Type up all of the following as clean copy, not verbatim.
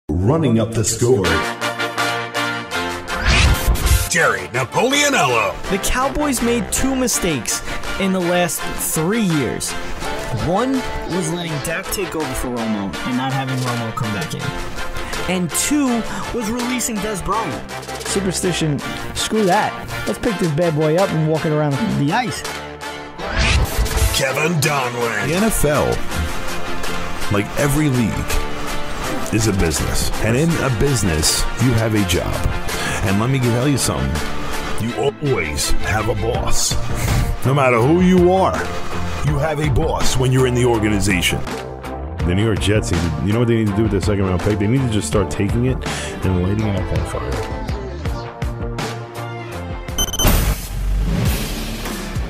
Running up the score. Jerry Napoleonello. The Cowboys made two mistakes in the last 3 years. One was letting Dak take over for Romo and not having Romo come back in. And two was releasing Des Bryant. Superstition, screw that. Let's pick this bad boy up and walk it around the ice. Kevin Donlin. The NFL, like every league, is a business. And in a business, you have a job. And let me tell you something. You always have a boss. No matter who you are, you have a boss when you're in the organization. The New York Jets, you know what they need to do with their second round pick? They need to just start taking it and lighting it up on fire.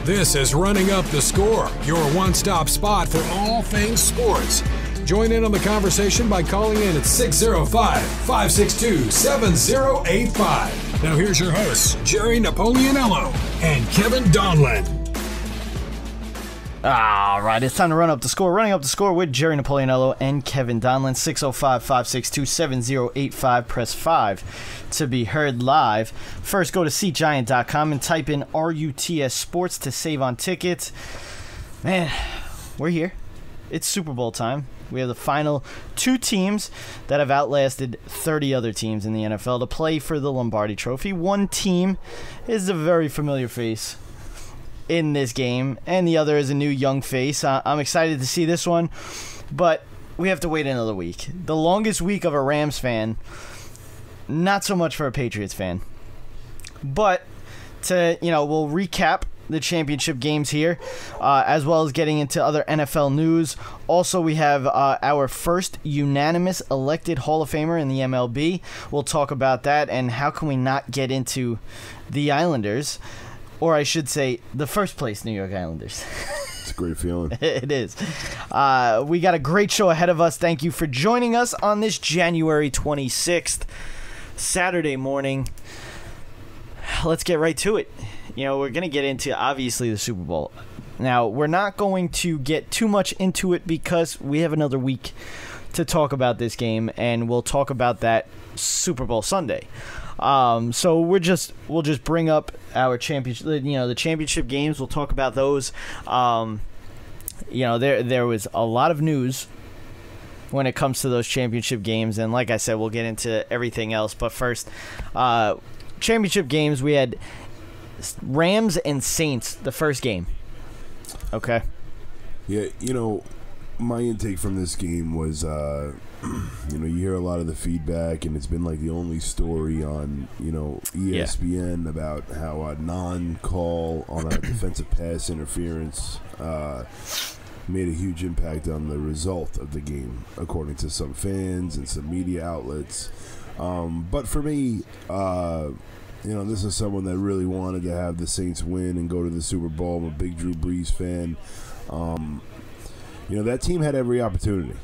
This is Running Up the Score, your one-stop spot for all things sports. Join in on the conversation by calling in at 605-562-7085. Now here's your hosts, Jerry Napoleonello and Kevin Donlin. All right, it's time to run up the score. Running up the score with Jerry Napoleonello and Kevin Donlin. 605-562-7085. Press 5 to be heard live. First, go to SeatGiant.com and type in RUTS Sports to save on tickets. Man, we're here. It's Super Bowl time. We have the final two teams that have outlasted 30 other teams in the NFL to play for the Lombardi Trophy. One team is a very familiar face in this game, and the other is a new young face. I'm excited to see this one, but we have to wait another week. The longest week of a Rams fan, not so much for a Patriots fan. But we'll recap the championship games here, as well as getting into other NFL news. Also, we have our first unanimous elected Hall of Famer in the MLB. We'll talk about that, and how can we not get into the Islanders, or I should say the first place New York Islanders. It's a great feeling. It is. We got a great show ahead of us. Thank you for joining us on this January 26th, Saturday morning. Let's get right to it. We're going to get into, obviously, the Super Bowl. Now, we're not going to get too much into it because we have another week to talk about this game, and we'll talk about that Super Bowl Sunday. So we'll just bring up our championship, the championship games. We'll talk about those. There was a lot of news when it comes to those championship games, and like I said, we'll get into everything else. But first, championship games, we had Rams and Saints, the first game. Okay. Yeah, my intake from this game was, you hear a lot of the feedback, and it's been like the only story on, ESPN about how a non-call on a defensive pass interference made a huge impact on the result of the game, according to some fans and some media outlets. But for me, this is someone that really wanted to have the Saints win and go to the Super Bowl. I'm a big Drew Brees fan. That team had every opportunity.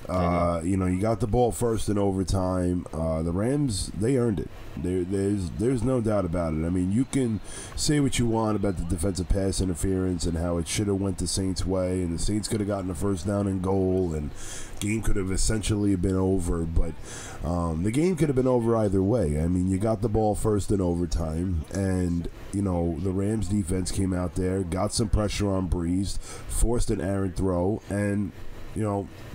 You got the ball first in overtime. The Rams, they earned it. There's no doubt about it. I mean, you can say what you want about the defensive pass interference and how it should have went the Saints' way, and the Saints could have gotten a first down and goal, and game could have essentially been over. But the game could have been over either way. I mean, you got the ball first in overtime, and the Rams defense came out there, got some pressure on Brees, forced an errant throw, and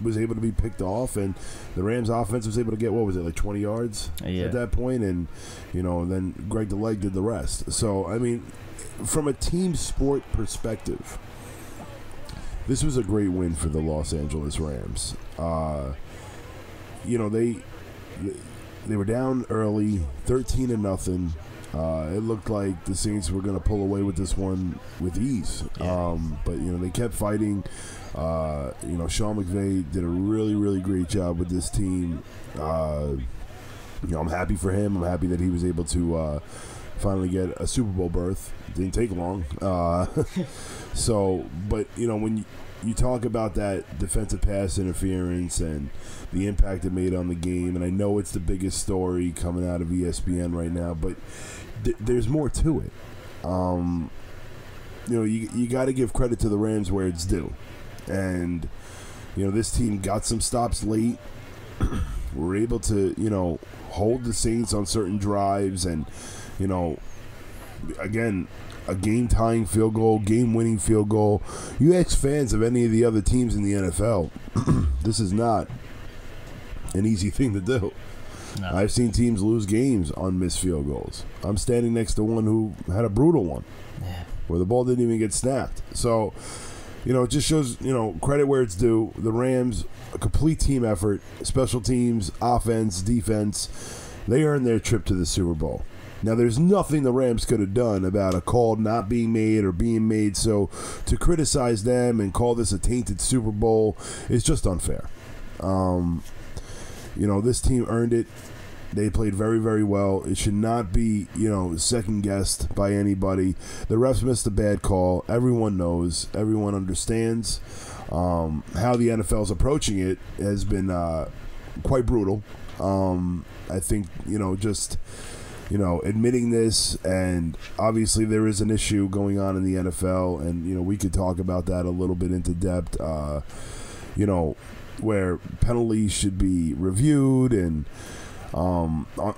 was able to be picked off, and the Rams offense was able to get, 20 yards at that point, and, then Greg the Leg did the rest. So, I mean, from a team sport perspective, this was a great win for the Los Angeles Rams. They were down early, 13-0 It looked like the Saints were going to pull away with this one with ease. But they kept fighting. Sean McVay did a really, really great job with this team. I'm happy for him. I'm happy that he was able to finally get a Super Bowl berth. Didn't take long. But when you talk about that defensive pass interference and the impact it made on the game, and I know it's the biggest story coming out of ESPN right now, but there's more to it. You got to give credit to the Rams where it's due. And, this team got some stops late. were able to, hold the Saints on certain drives and, again, a game-tying field goal, game-winning field goal. You ask fans of any of the other teams in the NFL, this is not an easy thing to do. No. I've seen teams lose games on missed field goals. I'm standing next to one who had a brutal one where the ball didn't even get snapped. So, it just shows, credit where it's due. The Rams, a complete team effort, special teams, offense, defense. They earned their trip to the Super Bowl. Now, there's nothing the Rams could have done about a call not being made or being made, so to criticize them and call this a tainted Super Bowl is just unfair. This team earned it. They played very, very well. It should not be, second-guessed by anybody. The refs missed a bad call. Everyone knows. Everyone understands. How the NFL's approaching it has been quite brutal. I think, admitting this, and obviously there is an issue going on in the NFL, and, we could talk about that a little bit into depth, where penalties should be reviewed, and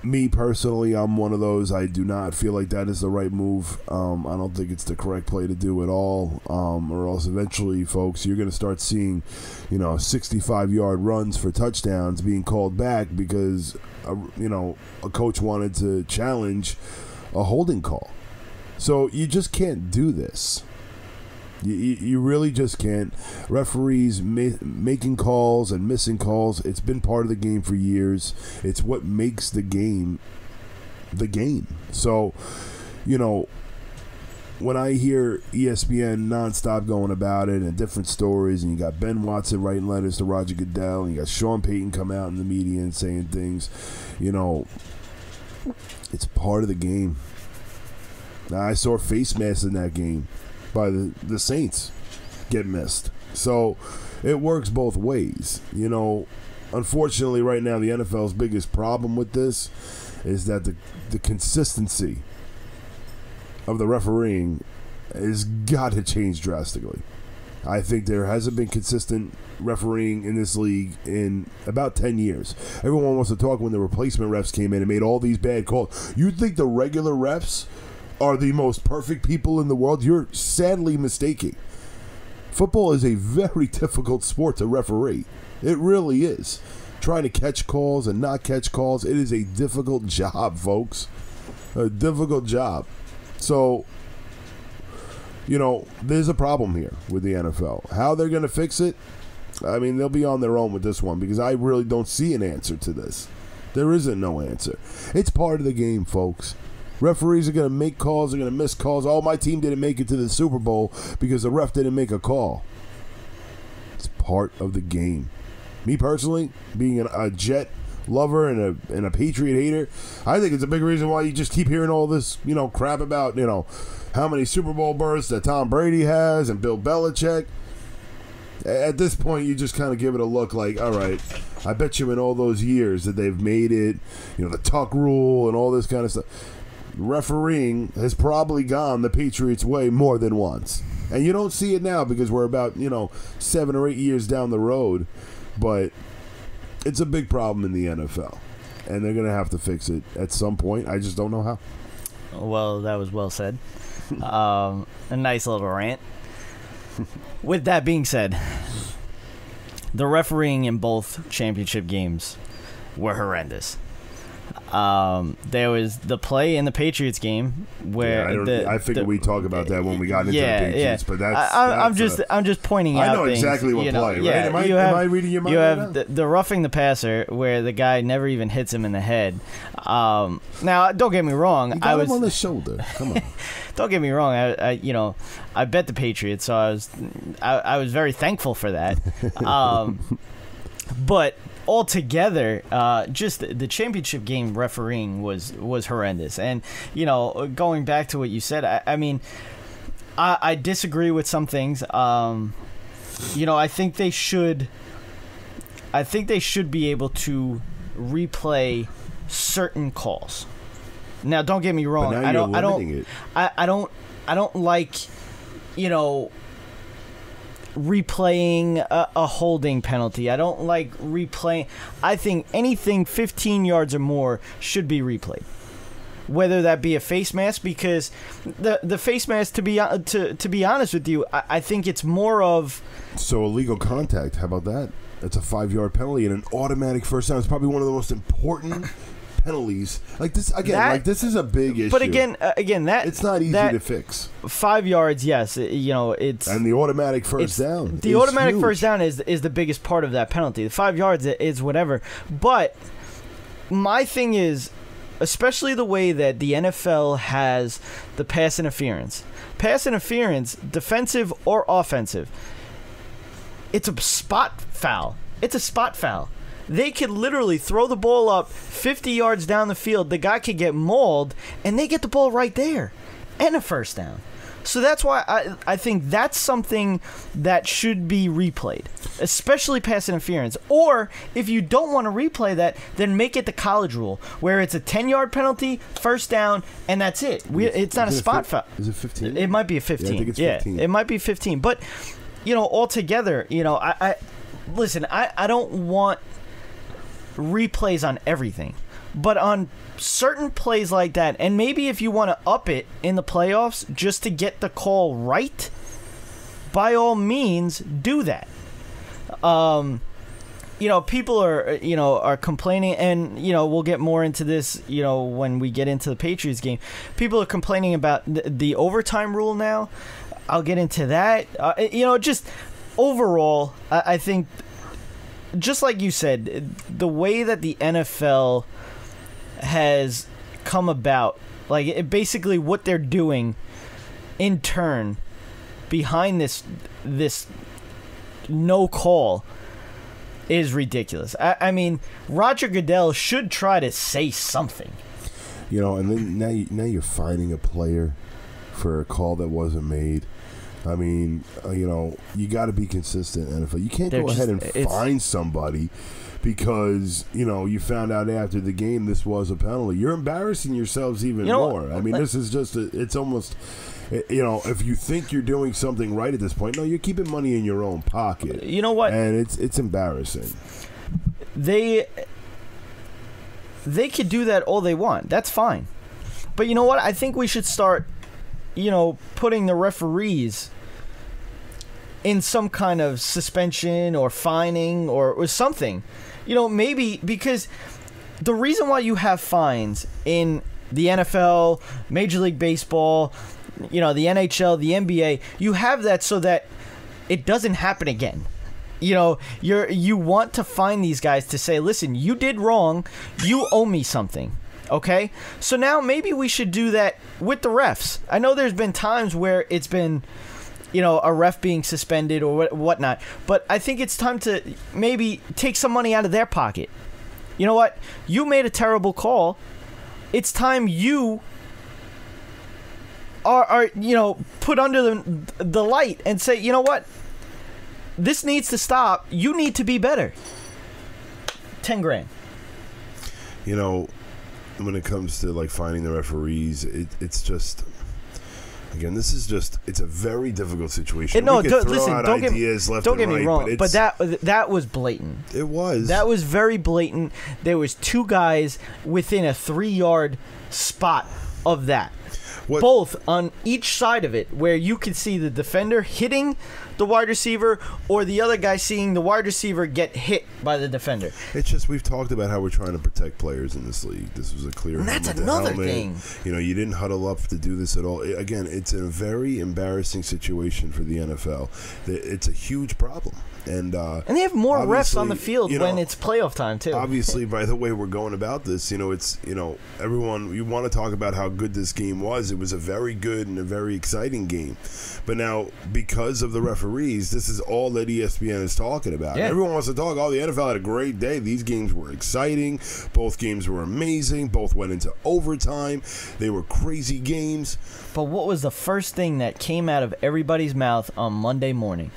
me personally, I'm one of those. I do not feel like that is the right move. I don't think it's the correct play to do at all, or else eventually, folks, you're going to start seeing, 65-yard runs for touchdowns being called back because, a coach wanted to challenge a holding call. So you just can't do this. You really just can't. Referees making calls and missing calls, it's been part of the game for years. It's what makes the game the game. So, when I hear ESPN nonstop going about it and different stories, and you got Ben Watson writing letters to Roger Goodell, and you got Sean Payton come out in the media and saying things, it's part of the game. Now, I saw face masks in that game by the Saints get missed. So it works both ways. Unfortunately right now the NFL's biggest problem with this is that the consistency of the refereeing has got to change drastically. I think there hasn't been consistent refereeing in this league in about 10 years. Everyone wants to talk when the replacement refs came in and made all these bad calls. You think the regular refs are the most perfect people in the world? You're sadly mistaken. Football is a very difficult sport to referee. It really is. Trying to catch calls and not catch calls, it is a difficult job, folks. A difficult job. So, there's a problem here with the NFL. How they're going to fix it? I mean, they'll be on their own with this one because I really don't see an answer to this. There isn't no answer. It's part of the game, folks. Referees are going to make calls, they're going to miss calls. Oh, my team didn't make it to the Super Bowl because the ref didn't make a call. It's part of the game. Me personally, being a Jet lover and a Patriot hater, I think it's a big reason why you just keep hearing all this, crap about, how many Super Bowl berths that Tom Brady has and Bill Belichick. At this point, you just kind of give it a look like, all right, I bet you in all those years that they've made it, the tuck rule and all this kind of stuff, refereeing has probably gone the Patriots' way more than once. And you don't see it now because we're about, 7 or 8 years down the road. But it's a big problem in the NFL. And they're going to have to fix it at some point. I just don't know how. Well, that was well said. A nice little rant. With that being said, the refereeing in both championship games were horrendous. There was the play in the Patriots game where I figured we'd talk about that when we got into the Patriots, but I'm just pointing out. I know things, exactly what play. Yeah, right? Am I reading your mind? You have the roughing the passer where the guy never even hits him in the head. Now, don't get me wrong. You got him on the shoulder. Come on. Don't get me wrong. I bet the Patriots, so I was very thankful for that. But altogether, just the championship game refereeing was horrendous. And, going back to what you said, I disagree with some things. I think they should be able to replay certain calls. Now, don't get me wrong. But now I don't like, replaying a holding penalty. I don't like replaying. I think anything 15 yards or more should be replayed. Whether that be a face mask, because the face mask, to be honest with you, I think it's more of... So illegal contact, how about that? That's a 5-yard penalty and an automatic first down. It's probably one of the most important penalties. Like this again. This is a big issue. But again, that it's not easy to fix. 5 yards, yes, it's and the automatic first down. The automatic first down is the biggest part of that penalty. The 5 yards is whatever. But my thing is, especially the way that the NFL has the pass interference, defensive or offensive, it's a spot foul. It's a spot foul. They could literally throw the ball up 50 yards down the field. The guy could get mauled, and they get the ball right there and a first down. So that's why I think that's something that should be replayed, especially pass interference. Or if you don't want to replay that, then make it the college rule, where it's a 10-yard penalty, first down, and that's it. It's not a spot foul. Is it 15? It might be a 15. Yeah, I think it's 15. Yeah, it might be 15. But, altogether, I listen, I don't want replays on everything. But on certain plays like that, and maybe if you want to up it in the playoffs just to get the call right, by all means, do that. People are complaining, and we'll get more into this when we get into the Patriots game. People are complaining about the overtime rule now. I'll get into that. Just overall, I think, just like you said, the way that the NFL has come about, basically what they're doing in turn behind this no call is ridiculous. I mean, Roger Goodell should try to say something. And then now you're fining a player for a call that wasn't made. I mean, you got to be consistent, NFL. You can't go ahead and fine somebody because, you found out after the game this was a penalty. You're embarrassing yourselves even more. I mean, this is just, it's almost, if you think you're doing something right at this point, no, you're keeping money in your own pocket. You know what? And it's embarrassing. They could do that all they want. That's fine. But you know what? I think we should start, putting the referees in some kind of suspension or fining or something. Maybe because the reason why you have fines in the NFL, Major League Baseball, the NHL, the NBA, you have that so that it doesn't happen again. You want to fine these guys to say, listen, you did wrong, you owe me something. Okay? So now maybe we should do that with the refs. I know there's been times where it's been, a ref being suspended or whatnot, but I think it's time to maybe take some money out of their pocket. You know what? You made a terrible call. It's time you are put under the light and say, you know what? This needs to stop. You need to be better. 10 grand. When it comes to finding the referees, it's just, again, it's a very difficult situation. Don't get me wrong, but that was blatant. It was. That was very blatant. There was two guys within a 3-yard spot of that. Both on each side of it, where you could see the defender hitting the wide receiver or the other guy seeing the wide receiver get hit by the defender. It's just, we've talked about how we're trying to protect players in this league. This was a clear helmet. That's another thing. You didn't huddle up to do this at all. Again, it's a very embarrassing situation for the NFL. It's a huge problem. And they have more refs on the field when it's playoff time too. Obviously, by the way we're going about this, it's everyone, you want to talk about how good this game was. It was a very good and a very exciting game. But now, because of the referees, this is all that ESPN is talking about. Yeah. Everyone wants to talk, the NFL had a great day. These games were exciting. Both games were amazing. Both went into overtime. They were crazy games. But what was the first thing that came out of everybody's mouth on Monday morning?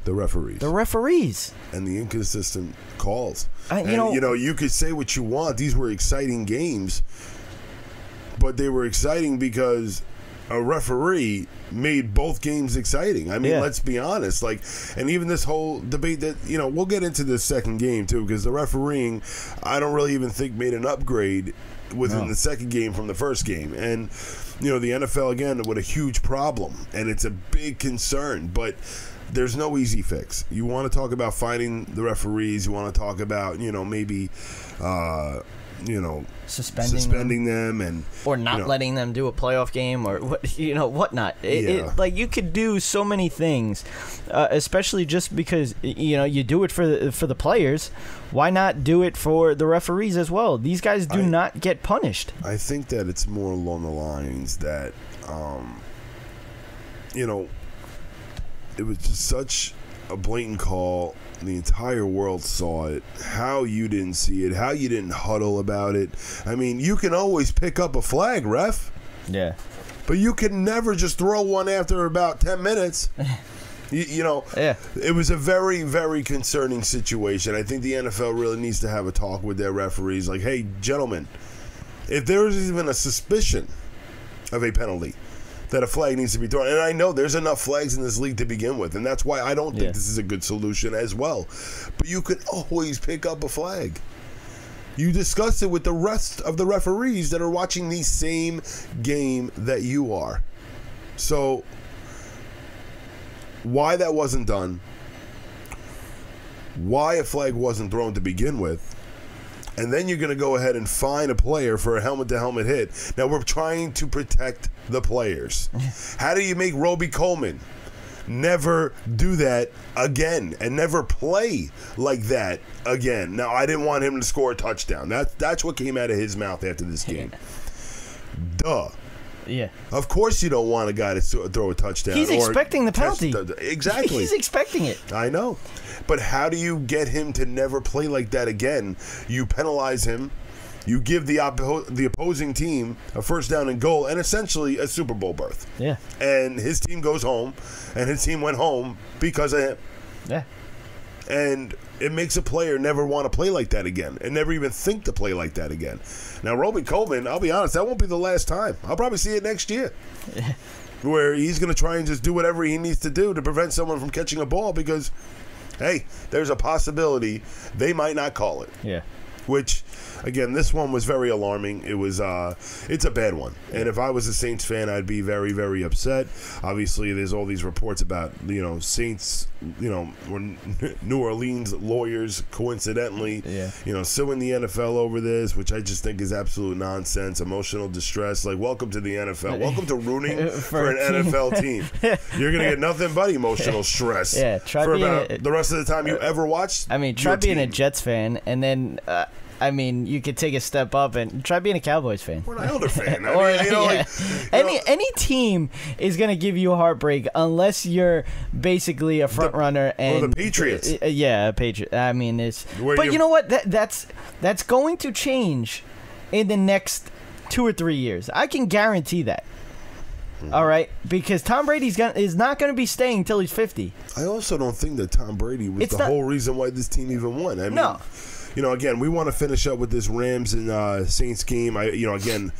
The referees. The referees. And the inconsistent calls. You could say what you want. These were exciting games. But they were exciting because a referee made both games exciting. I mean, let's be honest. Like, and even this whole debate that, we'll get into this second game too, because the refereeing, I don't really even think made an upgrade within the second game from the first game. And, the NFL, again, with a huge problem, and it's a big concern, but there's no easy fix. You want to talk about finding the referees, you want to talk about, maybe, suspending them and or not letting them do a playoff game or whatnot. Like, you could do so many things, especially just because you do it for the players. Why not do it for the referees as well? These guys do not get punished. I think that it's more along the lines that it was just such a blatant call. The entire world saw it. How you didn't see it, how you didn't huddle about it. I mean, you can always pick up a flag, ref. Yeah. But you can never just throw one after about 10 minutes. It was a very, very concerning situation. I think the NFL really needs to have a talk with their referees. Like, hey, gentlemen, if there is even a suspicion of a penalty, that a flag needs to be thrown. And I know there's enough flags in this league to begin with, and that's why I don't think this is a good solution as well. But you can always pick up a flag. You discuss it with the rest of the referees that are watching the same game that you are. So, why that wasn't done, why a flag wasn't thrown to begin with, and then you're going to go ahead and fine a player for a helmet-to-helmet hit. Now, we're trying to protect the players. How do you make Roby Coleman never do that again and never play like that again? Now, I didn't want him to score a touchdown. That's what came out of his mouth after this game. Duh. Yeah. Of course you don't want a guy to throw a touchdown. He's expecting the penalty. Exactly. He's expecting it. I know. But how do you get him to never play like that again? You penalize him. You give the opposing team a first down and goal and essentially a Super Bowl berth. Yeah. And his team goes home, and his team went home because of him. Yeah. And it makes a player never want to play like that again and never even think to play like that again. Now, Roby Coleman, I'll be honest, that won't be the last time. I'll probably see it next year. Where he's going to try and just do whatever he needs to do to prevent someone from catching a ball because, hey, there's a possibility they might not call it. Yeah. Which, again, this one was very alarming. It was, it's a bad one. And if I was a Saints fan, I'd be very, very upset. Obviously, there's all these reports about, Saints, or New Orleans lawyers, coincidentally, suing the NFL over this, which I just think is absolute nonsense, emotional distress. Like, welcome to the NFL. Welcome to rooting for an NFL team. You're going to get nothing but emotional stress for about the rest of the time you ever watched. I mean, try being a Jets fan, and then... you could take a step up and try being a Cowboys fan. Or an Islander fan. Any team is going to give you a heartbreak unless you're basically a front runner. And or the Patriots. A Patriot. I mean, but you know what? That's going to change in the next 2 or 3 years. I can guarantee that. All right, because Tom Brady is not going to be staying until he's 50. I also don't think that Tom Brady was whole reason why this team even won. I mean, no. Again, we want to finish up with this Rams and Saints game. Again,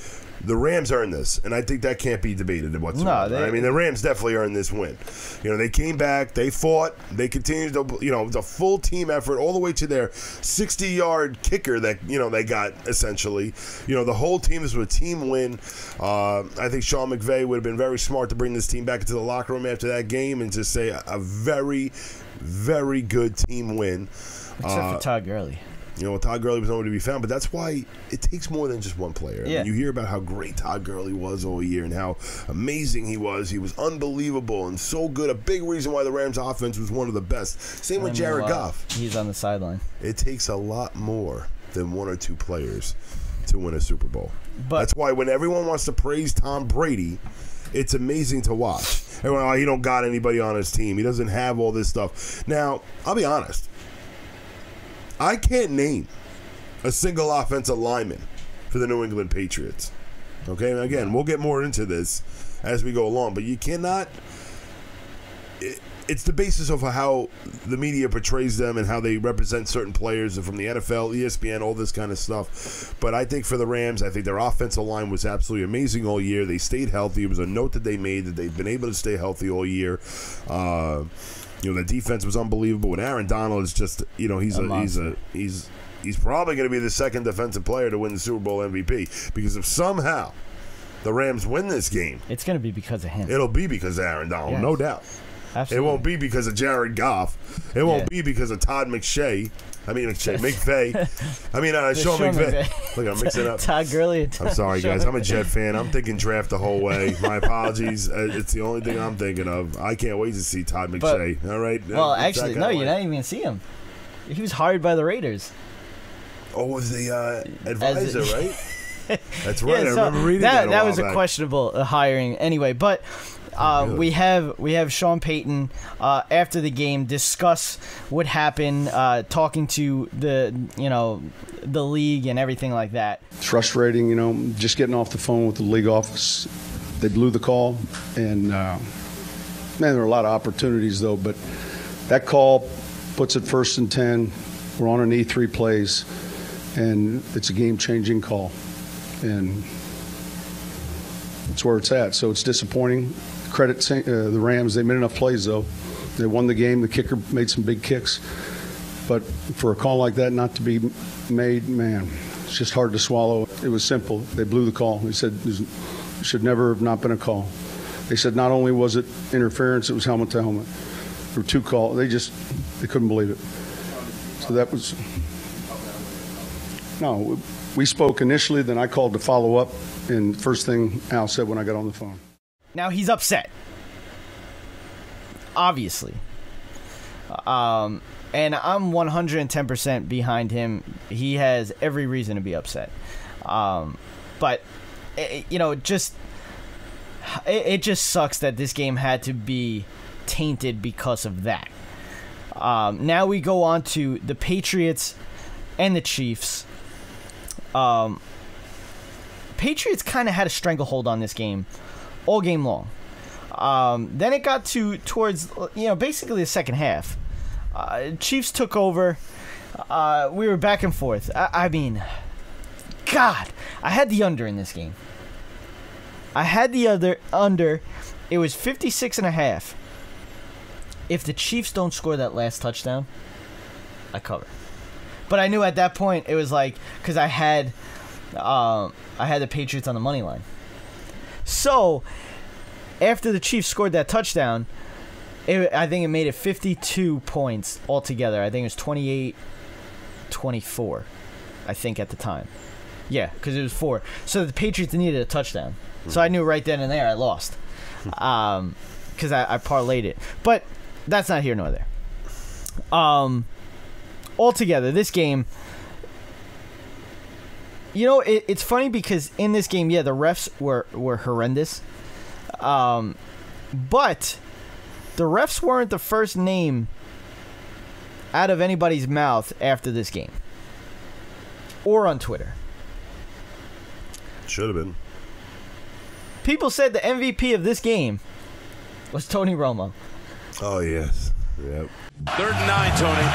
the Rams earned this, and I think that can't be debated whatsoever. No, the Rams definitely earned this win. They came back, they fought, they continued to, the full team effort all the way to their 60-yard kicker that, they got essentially. The whole team, this was a team win. I think Sean McVay would have been very smart to bring this team back into the locker room after that game and just say a very, very good team win. Except for Todd Gurley. Todd Gurley was nowhere to be found, but that's why it takes more than just one player. I mean, you hear about how great Todd Gurley was all year and how amazing he was. He was unbelievable and so good. A big reason why the Rams' offense was one of the best. Same with Jared Goff. He's on the sideline. It takes a lot more than one or two players to win a Super Bowl. But that's why when everyone wants to praise Tom Brady, it's amazing to watch. Everyone, he don't got anybody on his team. He doesn't have all this stuff. Now, I'll be honest. I can't name a single offensive lineman for the New England Patriots. Okay, and again, we'll get more into this as we go along, but you cannot. it's the basis of how the media portrays them and how they represent certain players from the NFL, ESPN, all this kind of stuff. But I think for the Rams, I think their offensive line was absolutely amazing all year. They stayed healthy. It was a note that they made that they've been able to stay healthy all year. The defense was unbelievable. And Aaron Donald is just, he's probably going to be the second defensive player to win the Super Bowl MVP, because if somehow the Rams win this game, it's going to be because of him. It'll be because of Aaron Donald, yes. no doubt. Absolutely. It won't be because of Jared Goff. It won't be because of Todd McVay. Sean McVay. Look, I'm mixing up. Todd Gurley. I'm sorry, guys. I'm a Jet fan. I'm thinking draft the whole way. My apologies. It's the only thing I'm thinking of. I can't wait to see Todd McVay. All right. Well, actually, no, you're not even going to see him. He was hired by the Raiders. Oh, was the advisor, right? That's right. Yeah, I remember reading that. That was a questionable hiring, anyway. But really? we have Sean Payton after the game discuss what happened, talking to the league and everything like that. Frustrating, just getting off the phone with the league office. They blew the call, and man, there were a lot of opportunities though. But that call puts it 1st and 10. We're on an E3 plays, and it's a game-changing call. And that's where it's at. So it's disappointing. Credit the Rams. They made enough plays, though. They won the game. The kicker made some big kicks. But for a call like that not to be made, man, it's just hard to swallow. It was simple. They blew the call. They said it should never have not been a call. They said not only was it interference, it was helmet to helmet. There were 2 calls. They couldn't believe it. So that was no. We spoke initially, then I called to follow up, and first thing Al said when I got on the phone. Now he's upset, obviously, and I'm 110% behind him. He has every reason to be upset, but it just sucks that this game had to be tainted because of that. Now we go on to the Patriots and the Chiefs. Patriots kind of had a stranglehold on this game all game long. Then it got towards basically the second half. Chiefs took over. We were back and forth. I mean, God, I had the under in this game. I had the under. It was 56.5. If the Chiefs don't score that last touchdown, I cover. But I knew at that point it was like, because I had the Patriots on the money line. So after the Chiefs scored that touchdown, I think it made it 52 points altogether. I think it was 28-24. I think at the time, yeah, because it was 4. So the Patriots needed a touchdown. So I knew right then and there I lost, because I parlayed it. But that's not here nor there. Altogether, this game, it's funny because in this game, yeah, the refs were horrendous. But the refs weren't the first name out of anybody's mouth after this game. Or on Twitter. Should have been. People said the MVP of this game was Tony Romo. Oh, yes. Yep. 3rd and 9, Tony.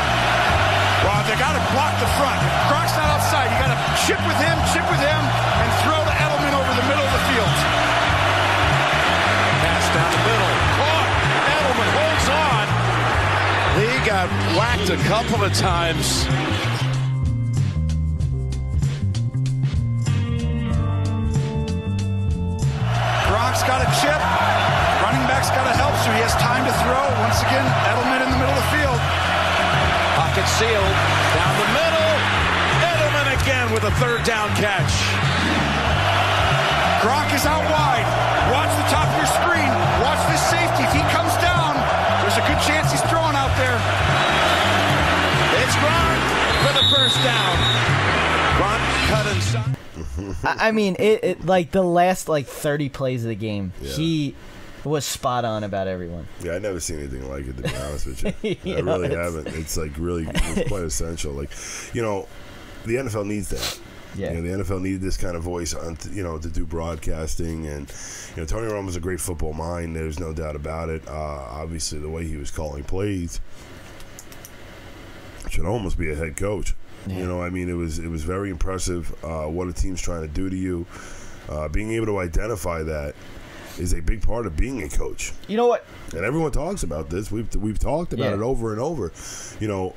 Well, they got to block the front. Gronk's not outside. You got to chip with him, and throw to Edelman over the middle of the field. Pass down the middle. Caught. Edelman holds on. He got whacked a couple of times. Gronk's got a chip. Running back's got to help, so he has time to throw. Once again, Edelman in the middle of the field. Pocket sealed. Down the middle. Edelman again with a 3rd down catch. Gronk is out wide. Watch the top of your screen. Watch this safety. If he comes down, there's a good chance he's throwing out there. It's Gronk for the 1st down. Gronk cut inside. I mean, it like the last 30 plays of the game, he was spot on about everyone. Yeah, I've never seen anything like it, to be honest with you. I really haven't. It's quite essential. The NFL needs that. Yeah. You know, the NFL needed this kind of voice, to do broadcasting, and Tony Romo's a great football mind. There's no doubt about it. Obviously, the way he was calling plays should almost be a head coach. Yeah. It was very impressive what a team's trying to do to you. Being able to identify that is a big part of being a coach. You know what? And everyone talks about this. We've talked about it over and over.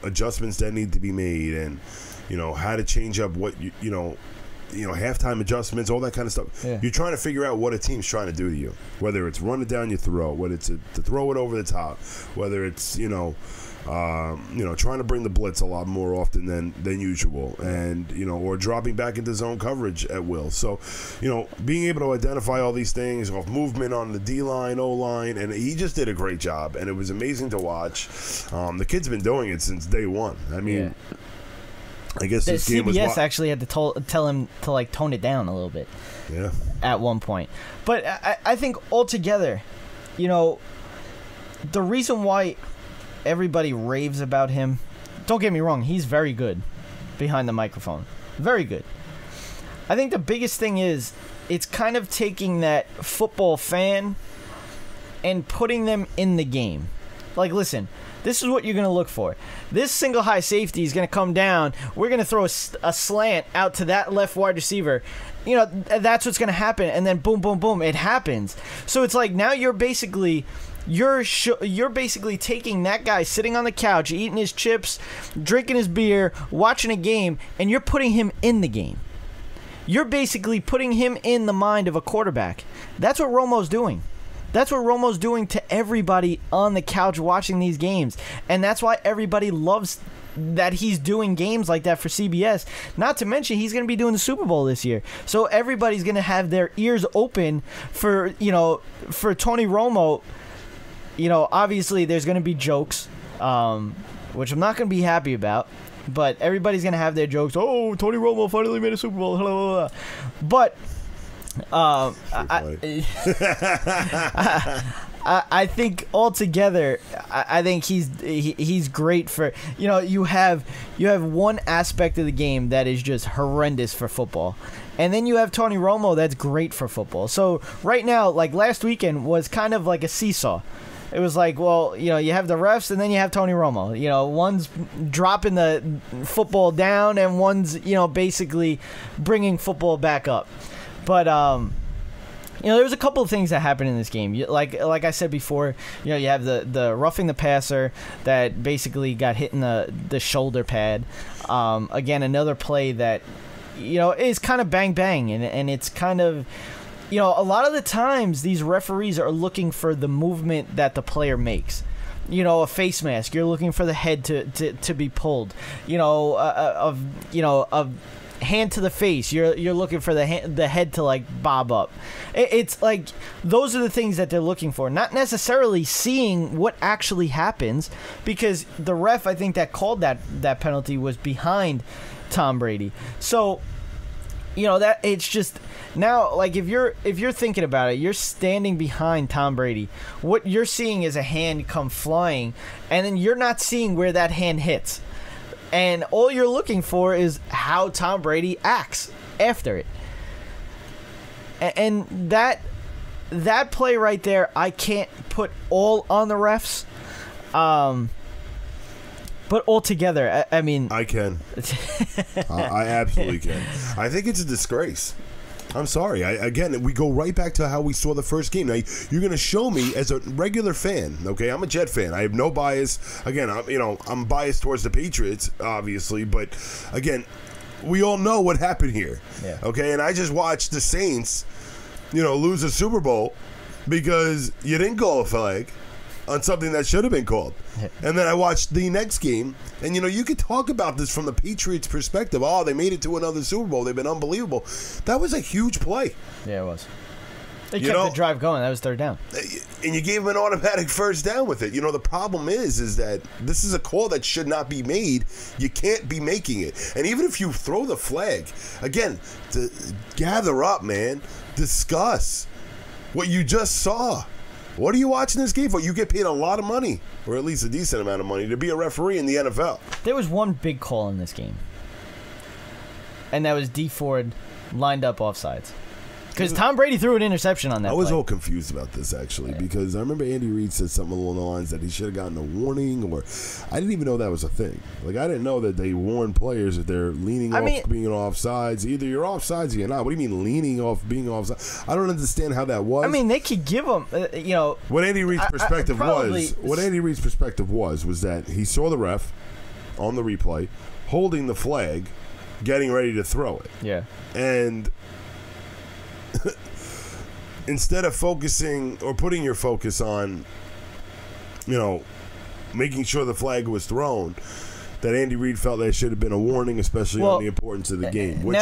Adjustments that need to be made, and how to change up what halftime adjustments, all that kind of stuff. Yeah. You're trying to figure out what a team's trying to do to you, whether it's run it down your throat, whether it's to throw it over the top, whether it's trying to bring the blitz a lot more often than usual, and or dropping back into zone coverage at will. So being able to identify all these things off movement on the D line, O line, and he just did a great job, and it was amazing to watch. The kid's been doing it since day one. I guess this game was CBS actually had to tell him to tone it down a little bit. Yeah. At one point, but I think altogether, the reason why everybody raves about him, don't get me wrong, he's very good behind the microphone, very good. I think the biggest thing is it's kind of taking that football fan and putting them in the game. Listen, this is what you're going to look for. This single high safety is going to come down. We're going to throw a slant out to that left wide receiver. That's what's going to happen. And then boom, boom, boom, it happens. So it's now you're basically taking that guy sitting on the couch, eating his chips, drinking his beer, watching a game, and you're putting him in the game. You're basically putting him in the mind of a quarterback. That's what Romo's doing. That's what Romo's doing to everybody on the couch watching these games. And that's why everybody loves that he's doing games like that for CBS. Not to mention he's going to be doing the Super Bowl this year. So everybody's going to have their ears open for Tony Romo. Obviously there's going to be jokes, which I'm not going to be happy about. But everybody's going to have their jokes. Oh, Tony Romo finally made a Super Bowl. Blah, blah, blah. But I think altogether, I think he's great for you have one aspect of the game that is just horrendous for football, and then you have Tony Romo that's great for football. So right now, last weekend was kind of like a seesaw. It was you have the refs and then you have Tony Romo. One's dropping the football down and one's basically bringing football back up. But there was a couple of things that happened in this game. Like I said before, you have the roughing the passer that basically got hit in the shoulder pad. Again, another play that is kind of bang bang, and it's kind of a lot of the times these referees are looking for the movement that the player makes. A face mask, you're looking for the head to be pulled. A hand to the face, you're looking for the head to bob up. It's those are the things that they're looking for, not necessarily seeing what actually happens, because the ref, I think, that called that penalty was behind Tom Brady. So that it's just now, if you're thinking about it, you're standing behind Tom Brady. What you're seeing is a hand come flying, and then you're not seeing where that hand hits. And all you're looking for is how Tom Brady acts after it. And that play right there, I can't put all on the refs. But altogether, I mean... I can. I absolutely can. I think it's a disgrace. I'm sorry. Again, we go right back to how we saw the first game. Now, you're going to show me as a regular fan, okay? I'm a Jet fan. I have no bias. Again, I'm biased towards the Patriots, obviously. But, again, we all know what happened here, okay? And I just watched the Saints, lose a Super Bowl because you didn't call a flag on something that should have been called. And then I watched the next game, and you could talk about this from the Patriots' perspective. Oh, they made it to another Super Bowl. They've been unbelievable. That was a huge play. Yeah, it was. They kept the drive going. That was third down. And you gave them an automatic first down with it. The problem is that this is a call that should not be made. You can't be making it. And even if you throw the flag, again, gather up, man. Discuss what you just saw. What are you watching this game for? You get paid a lot of money, or at least a decent amount of money, to be a referee in the NFL. There was one big call in this game. and that was D Ford lined up offsides. Because Tom Brady threw an interception on that I was play. all confused about this, actually, because I remember Andy Reid said something along the lines that he should have gotten a warning, or I didn't even know that was a thing. Like, I didn't know that they warn players if they're leaning off being offsides. Either you're offsides or you're not. What do you mean leaning off being offsides? I don't understand how that was. I mean, they could give them, What Andy Reid's perspective was that he saw the ref on the replay holding the flag, getting ready to throw it. Yeah. And instead of focusing or putting your focus on, making sure the flag was thrown, that Andy Reid felt there should have been a warning, especially on the importance of the game, which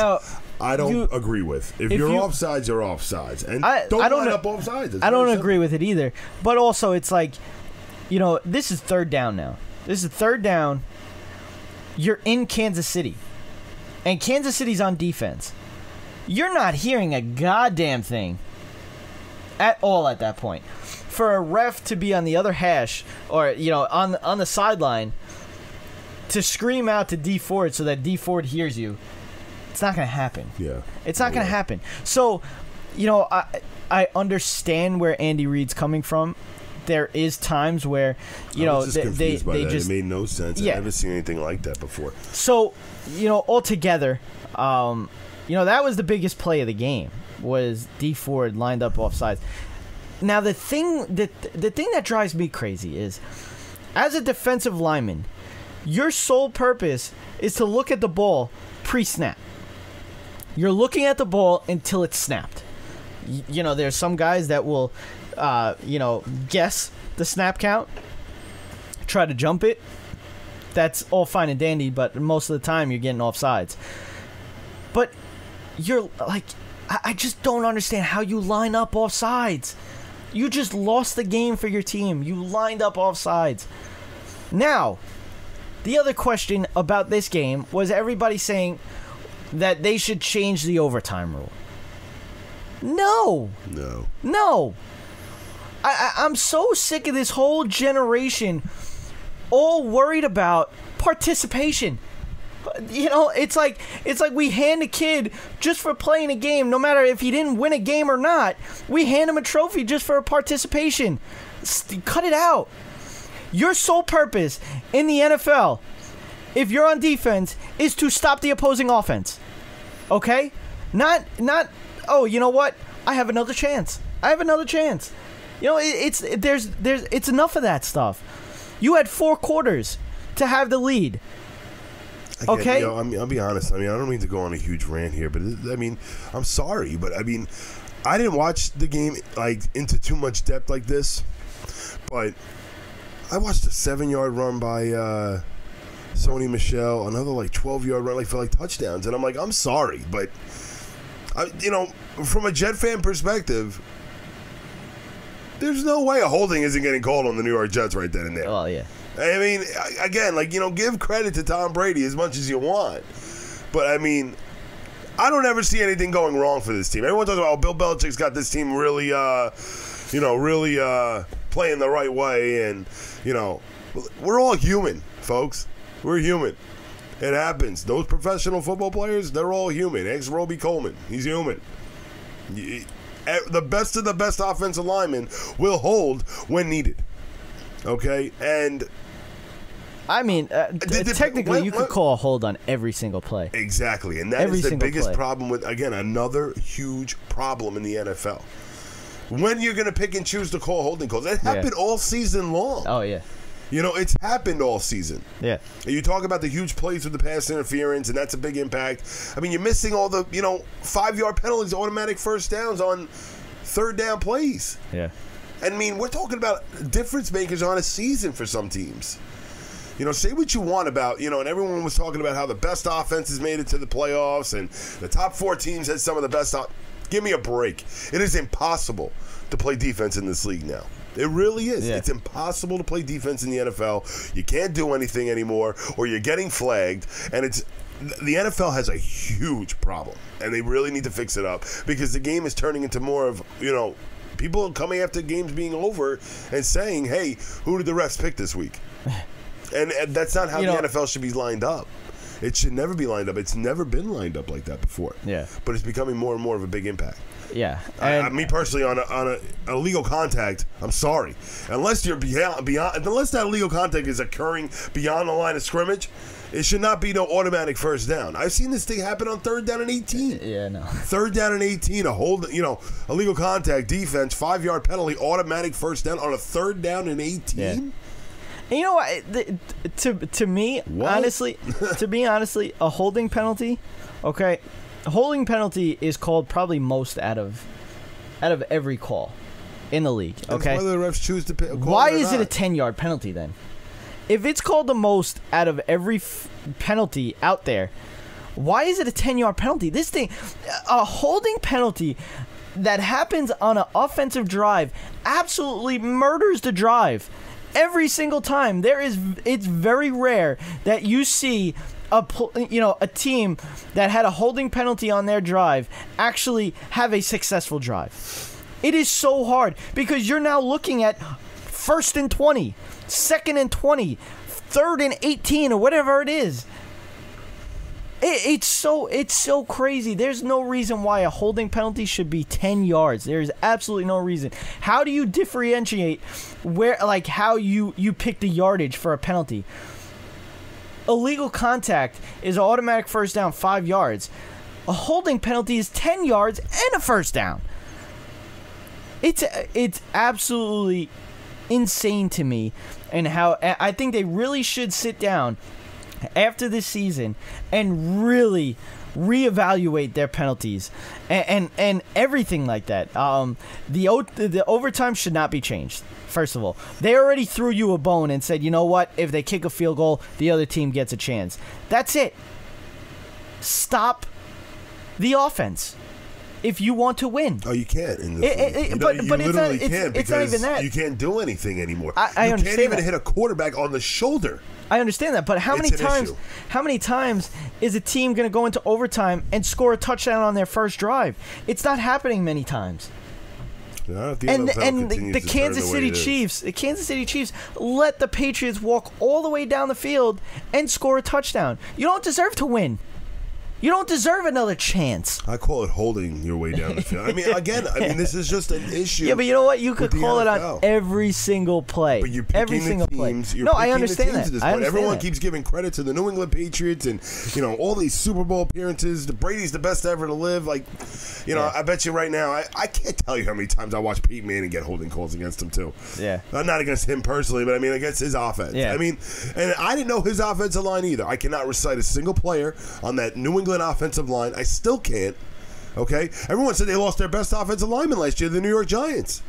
I don't agree with. If you're offsides, you're offsides. And don't line up offsides. I don't agree with it either. But also, it's like, this is third down now. This is third down. You're in Kansas City. And Kansas City's on defense. You're not hearing a goddamn thing at all at that point. For a ref to be on the other hash, or on the sideline, to scream out to D Ford so that D Ford hears you, it's not going to happen. Yeah, it's not going to happen. So, I understand where Andy Reid's coming from. There is times where I was just confused by that. just it made no sense. Yeah. I've never seen anything like that before. So, altogether, that was the biggest play of the game, was D Ford lined up offsides. Now, the thing that drives me crazy is, as a defensive lineman, your sole purpose is to look at the ball pre-snap. You're looking at the ball until it's snapped. There's some guys that will, guess the snap count, try to jump it. That's all fine and dandy, but most of the time you're getting offsides. But you're like, I just don't understand how you line up offsides. You just lost the game for your team. You lined up offsides. Now, the other question about this game was everybody saying that they should change the overtime rule. No. I'm so sick of this whole generation all worried about participation. It's like we hand a kid just for playing a game, no matter if he didn't win a game or not. We hand him a trophy just for participation. Cut it out. Your sole purpose in the NFL, if you're on defense, is to stop the opposing offense. Okay? Not. Oh, you know what? I have another chance. It's enough of that stuff. You had 4 quarters to have the lead. Okay? I'll be honest. I don't mean to go on a huge rant here, but I'm sorry, but I didn't watch the game into too much depth like this, but I watched a 7-yard run by Sony Michel, another 12-yard run for touchdowns, and I'm sorry, but from a Jet fan perspective, there's no way a holding isn't getting called on the New York Jets right then and there. Well, yeah. Again, give credit to Tom Brady as much as you want. But, I don't ever see anything going wrong for this team. Everyone talks about, Bill Belichick's got this team really, playing the right way. And, we're all human, folks. We're human. It happens. Those professional football players, they're all human. Ex-Roby Coleman, he's human. The best of the best offensive linemen will hold when needed. Okay? And technically, you could call a hold on every single play. Exactly. And that is the biggest problem with, again, another huge problem in the NFL. When you're going to pick and choose to call holding calls. That happened all season long. Oh, yeah. It's happened all season. Yeah. You talk about the huge plays with the pass interference, and that's a big impact. You're missing all the, 5-yard penalties, automatic first downs on third down plays. Yeah. We're talking about difference makers on a season for some teams. Say what you want about, and everyone was talking about how the best offenses made it to the playoffs and the top 4 teams had some of the best. Give me a break. It is impossible to play defense in this league now. It really is. Yeah. It's impossible to play defense in the NFL. You can't do anything anymore, or you're getting flagged. And the NFL has a huge problem, and they really need to fix it up because the game is turning into more of, people coming after games being over and saying, hey, who did the refs pick this week? And that's not how the NFL should be lined up. It should never be lined up. It's never been lined up like that before. Yeah. But it's becoming more and more of a big impact. Yeah. Me personally, on a illegal contact, I'm sorry. Unless you're beyond, unless that illegal contact is occurring beyond the line of scrimmage, it should not be no automatic first down. I've seen this thing happen on 3rd down and 18. Yeah, no. 3rd down and 18, illegal contact, defense, 5-yard penalty, automatic first down on a 3rd down and 18. Yeah. And you know what? To me, honestly, a holding penalty. Okay, a holding penalty is called probably most out of every call in the league. Okay, whether the refs choose to call why it or is not. it a 10-yard penalty then? If it's called the most out of every penalty out there, why is it a 10-yard penalty? This thing, a holding penalty that happens on an offensive drive, absolutely murders the drive. Every single time. It's very rare that you see a team that had a holding penalty on their drive actually have a successful drive. It is so hard because you're now looking at 1st and 20, 2nd and 20, 3rd and 18, or whatever it is. It's so crazy. There's no reason why a holding penalty should be 10 yards. There's absolutely no reason. How do you differentiate how you pick the yardage for a penalty? Illegal contact is an automatic first down, 5 yards. A holding penalty is 10 yards and a first down. It's absolutely insane to me, and how I think they really should sit down after this season and really reevaluate their penalties and everything like that. The overtime should not be changed. First of all, they already threw you a bone and said, you know what? If they kick a field goal, the other team gets a chance. That's it. Stop the offense if you want to win. Oh, you can't. But it's not even that. You can't do anything anymore. I you understand can't even that. hit a quarterback on the shoulder. I understand that, but how many times is a team going to go into overtime and score a touchdown on their first drive? It's not happening many times. Yeah, the Kansas City Chiefs let the Patriots walk all the way down the field and score a touchdown. You don't deserve to win. You don't deserve another chance. I call it holding your way down the field. This is just an issue. Yeah, but you know what? You could call it on every single play. But you're picking the teams. No, I understand that. Everyone keeps giving credit to the New England Patriots and all these Super Bowl appearances. Brady's the best ever to live. I bet you right now, I can't tell you how many times I watch Peyton Manning get holding calls against him too. Yeah, not against him personally, but against his offense. Yeah. And I didn't know his offensive line either. I cannot recite a single player on that New England offensive line. I still can't. Okay? Everyone said they lost their best offensive lineman last year, the New York Giants.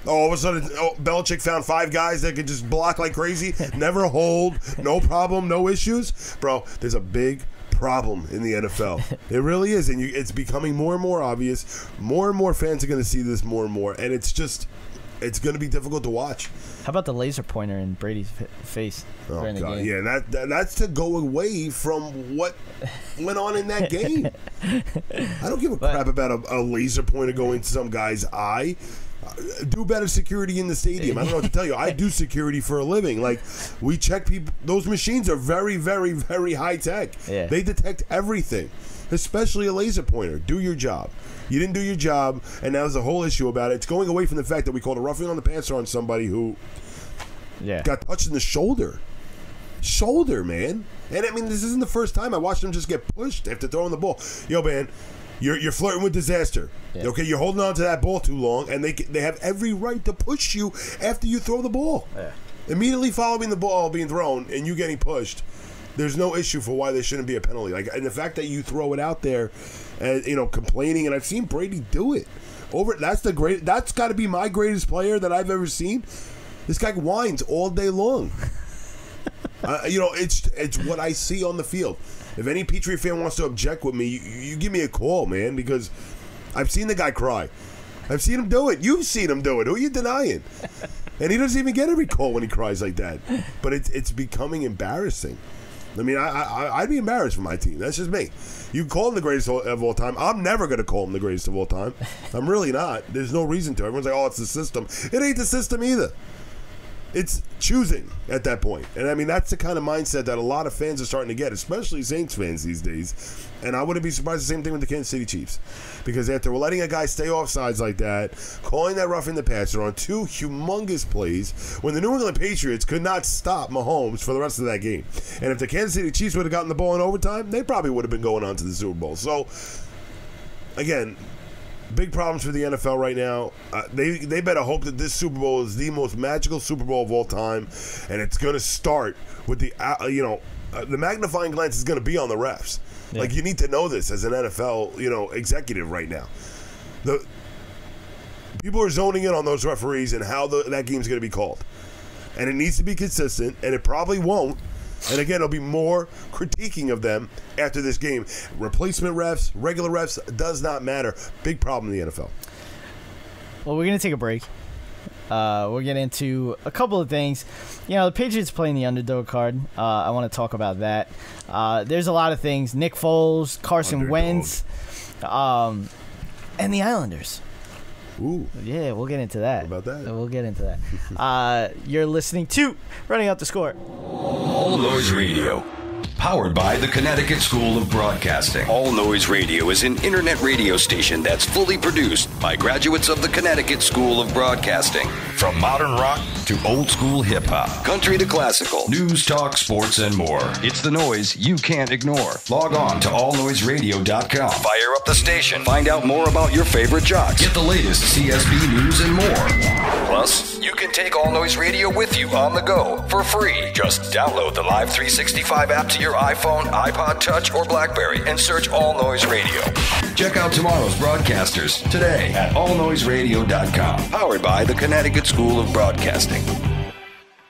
All of a sudden, Belichick found 5 guys that could just block like crazy, never hold, no problem, no issues. Bro, there's a big problem in the NFL. It really is, and it's becoming more and more obvious. More and more fans are going to see this more and more, and it's going to be difficult to watch. How about the laser pointer in Brady's face during the game? Yeah, that's to go away from what went on in that game. I don't give a crap about a laser pointer going to some guy's eye. Do better security in the stadium. I don't know what to tell you. I do security for a living. We check people. Those machines are very, very, very high tech. Yeah. They detect everything, especially a laser pointer. Do your job. You didn't do your job, and now there's a whole issue about it. It's going away from the fact that we called a roughing on the passer on somebody who got touched in the shoulder. Shoulder, man. And this isn't the first time I watched him just get pushed after throwing the ball. Yo, man, you're flirting with disaster. Yeah. Okay, you're holding on to that ball too long, and they have every right to push you after you throw the ball. Yeah. Immediately following the ball being thrown and you getting pushed, there's no issue for why there shouldn't be a penalty. And the fact that you throw it out there, and complaining, and I've seen Brady do it. That's got to be my greatest player that I've ever seen. This guy whines all day long. It's what I see on the field. If any Patriot fan wants to object with me, you give me a call, man, because I've seen the guy cry. I've seen him do it. You've seen him do it. Who are you denying? And he doesn't even get every call when he cries like that. But it's becoming embarrassing. I'd be embarrassed for my team. That's just me. You call him the greatest of all time. I'm never going to call him the greatest of all time. I'm really not. There's no reason to. Everyone's like, oh, it's the system. It ain't the system either. It's choosing at that point. And I mean, that's the kind of mindset that a lot of fans are starting to get, especially Saints fans these days. And I wouldn't be surprised the same thing with the Kansas City Chiefs. Because after letting a guy stay off sides like that, calling that roughing the passer on 2 humongous plays, when the New England Patriots could not stop Mahomes for the rest of that game. And if the Kansas City Chiefs would have gotten the ball in overtime, they probably would have been going on to the Super Bowl. So, again, big problems for the NFL right now. They better hope that this Super Bowl is the most magical Super Bowl of all time, and it's going to start with the magnifying glass is going to be on the refs. Yeah. Like, you need to know this as an NFL executive right now. The people are zoning in on those referees and how that game's going to be called, and it needs to be consistent, and it probably won't. And again, there'll be more critiquing of them after this game. Replacement refs, regular refs, does not matter. Big problem in the NFL. Well, we're going to take a break. We'll get into a couple of things. The Patriots playing the underdog card. I want to talk about that. There's a lot of things. Nick Foles, Carson Wentz, and the Islanders. Ooh. Yeah, we'll get into that. What about that? We'll get into that. You're listening to Running Up the Score. All Noise Radio. Powered by the Connecticut School of Broadcasting. All Noise Radio is an internet radio station that's fully produced by graduates of the Connecticut School of Broadcasting. From modern rock to old school hip hop, country to classical, news, talk, sports, and more. It's the noise you can't ignore. Log on to allnoiseradio.com. Fire up the station. Find out more about your favorite jocks. Get the latest CSB news and more. Plus, you can take All Noise Radio with you on the go for free. Just download the Live 365 app to your iPhone, iPod Touch, or BlackBerry and search All Noise Radio. Check out tomorrow's broadcasters today at allnoiseradio.com. Powered by the Connecticut School of Broadcasting.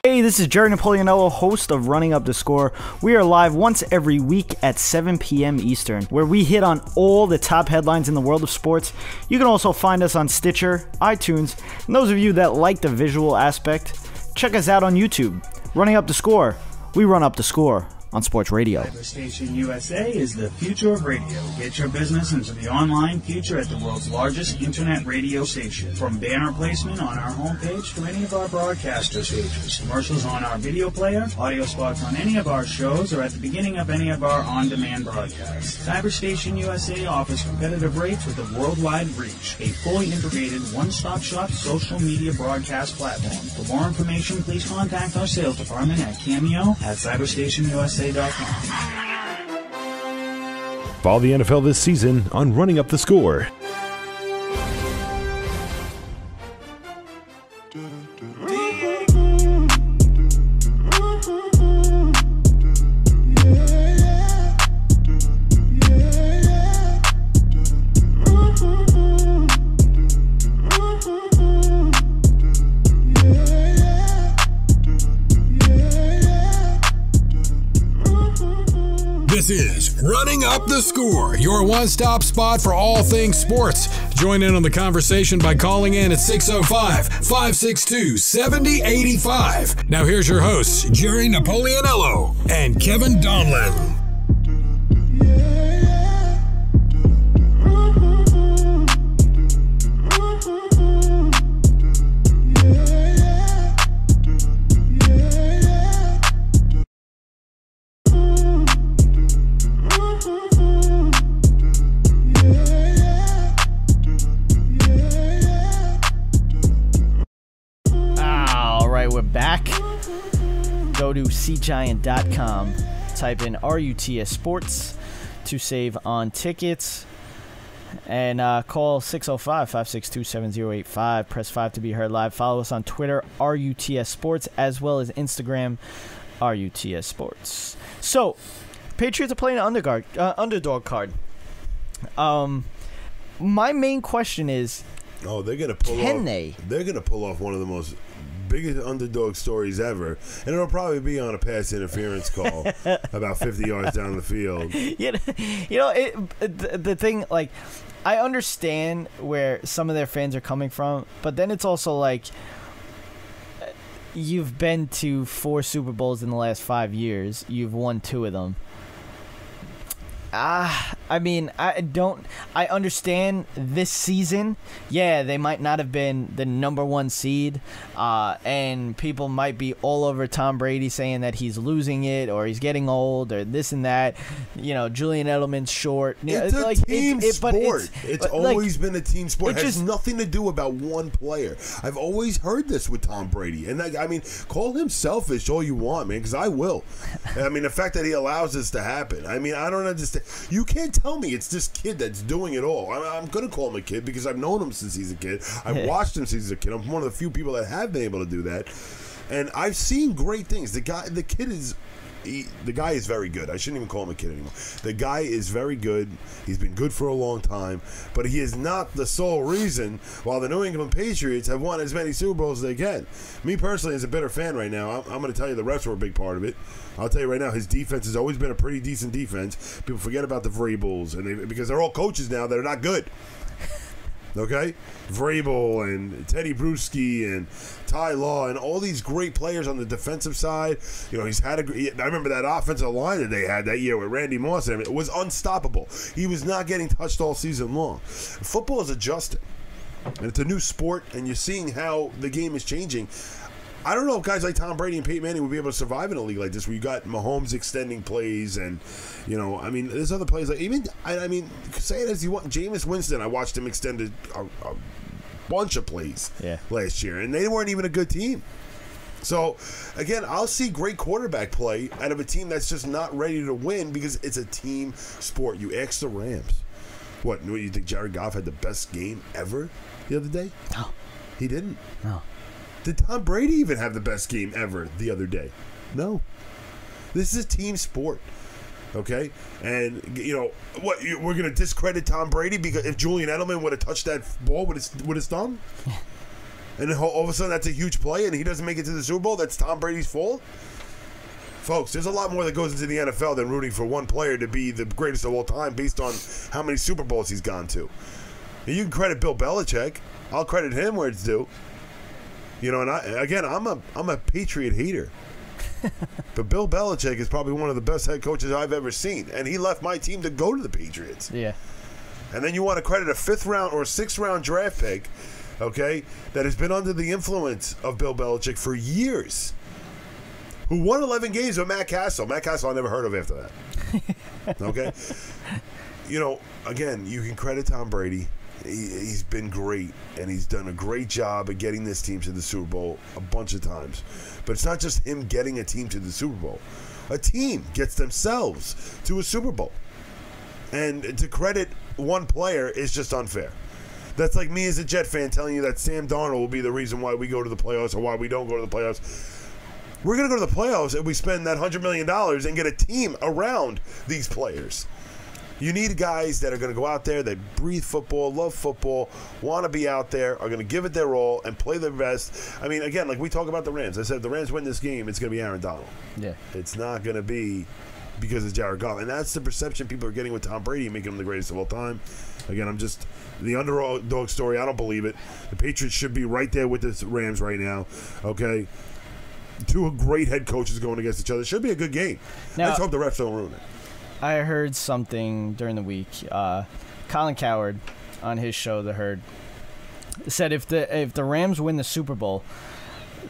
Hey, this is Jerry Napoleonello, host of Running Up the Score. We are live once every week at 7 p.m. Eastern, where we hit on all the top headlines in the world of sports. You can also find us on Stitcher, iTunes, and those of you that like the visual aspect, check us out on YouTube. Running Up the Score. We run up the score on Sports Radio. Cyberstation USA is the future of radio. Get your business into the online future at the world's largest internet radio station. From banner placement on our homepage to any of our broadcaster stages, commercials on our video player, audio spots on any of our shows, or at the beginning of any of our on-demand broadcasts. Cyberstation USA offers competitive rates with a worldwide reach. A fully integrated one-stop shop social media broadcast platform. For more information, please contact our sales department at cameo@cyberstationusa.com. Follow the NFL this season on Running Up the Score. This is Running Up the Score, your one-stop spot for all things sports. Join in on the conversation by calling in at 605-562-7085. Now here's your hosts, Jerry Napoleonello and Kevin Donlin. Back. Go to cgiant.com, type in RUTS Sports to save on tickets, and call 605-562-7085. Press 5 to be heard live. Follow us on Twitter, RUTS Sports, as well as Instagram, RUTS Sports. So, Patriots are playing an underdog card. My main question is, they're gonna pull They're gonna pull off one of the most biggest underdog stories ever, and it'll probably be on a pass interference call about 50 yards down the field. The thing, like, I understand where some of their fans are coming from, but then it's also like, you've been to 4 Super Bowls in the last 5 years. You've won 2 of them. I mean, I understand this season. Yeah, they might not have been the number one seed, and people might be all over Tom Brady saying that he's losing it or he's getting old or this and that. You know, Julian Edelman's short. It's a team sport. It's always been a team sport. It has nothing to do about one player. I've always heard this with Tom Brady, and I mean, call him selfish all you want, man, because I will. I mean, the fact that he allows this to happen. I mean, I don't understand. You can't tell me it's this kid that's doing it all. I'm going to call him a kid because I've known him since he's a kid. I've watched him since he's a kid. I'm one of the few people that have been able to do that. And I've seen great things. The guy is very good. I shouldn't even call him a kid anymore. The guy is very good. He's been good for a long time, but he is not the sole reason while the New England Patriots have won as many Super Bowls as they can. Me personally, as a bitter fan right now, I'm going to tell you the refs were a big part of it. I'll tell you right now, his defense has always been a pretty decent defense. People forget about the Vrabels, because they're all coaches now that are not good. Okay? Vrabel and Teddy Bruschi and Ty Law and all these great players on the defensive side. You know, I remember that offensive line that they had that year with Randy Moss. And it was unstoppable. He was not getting touched all season long. Football is adjusting. And it's a new sport, and you're seeing how the game is changing. I don't know if guys like Tom Brady and Peyton Manning would be able to survive in a league like this where you got Mahomes extending plays and, you know, I mean, there's other plays like say it as you want. Jameis Winston, I watched him extend a bunch of plays last year, and they weren't even a good team. So, again, I'll see great quarterback play out of a team that's just not ready to win because it's a team sport. You ask the Rams. What, you think Jared Goff had the best game ever the other day? No. He didn't? No. Did Tom Brady even have the best game ever the other day? No. This is a team sport, okay? And, you know, what, we're going to discredit Tom Brady because if Julian Edelman would have touched that ball with his thumb? And then all of a sudden that's a huge play and he doesn't make it to the Super Bowl? That's Tom Brady's fault? Folks, there's a lot more that goes into the NFL than rooting for one player to be the greatest of all time based on how many Super Bowls he's gone to. And you can credit Bill Belichick. I'll credit him where it's due. You know, and I'm a Patriot hater. But Bill Belichick is probably one of the best head coaches I've ever seen. And he left my team to go to the Patriots. Yeah. And then you want to credit a 5th round or 6th round draft pick, okay, that has been under the influence of Bill Belichick for years, who won 11 games with Matt Castle. Matt Castle I never heard of after that. Okay? You know, again, you can credit Tom Brady. He's been great, and he's done a great job of getting this team to the Super Bowl a bunch of times. But it's not just him getting a team to the Super Bowl. A team gets themselves to a Super Bowl. And to credit one player is just unfair. That's like me as a Jet fan telling you that Sam Darnold will be the reason why we go to the playoffs or why we don't go to the playoffs. We're going to go to the playoffs if we spend that $100 million and get a team around these players. You need guys that are going to go out there, that breathe football, love football, want to be out there, are going to give it their all, and play their best. I mean, again, like we talk about the Rams. I said if the Rams win this game, it's going to be Aaron Donald. Yeah. It's not going to be because of Jared Goff. And that's the perception people are getting with Tom Brady, making him the greatest of all time. Again, I'm just the underdog story. I don't believe it. The Patriots should be right there with the Rams right now. Okay? Two great head coaches going against each other. It should be a good game. Now, I just hope the refs don't ruin it. I heard something during the week. Colin Cowherd on his show, The Herd, said if the Rams win the Super Bowl,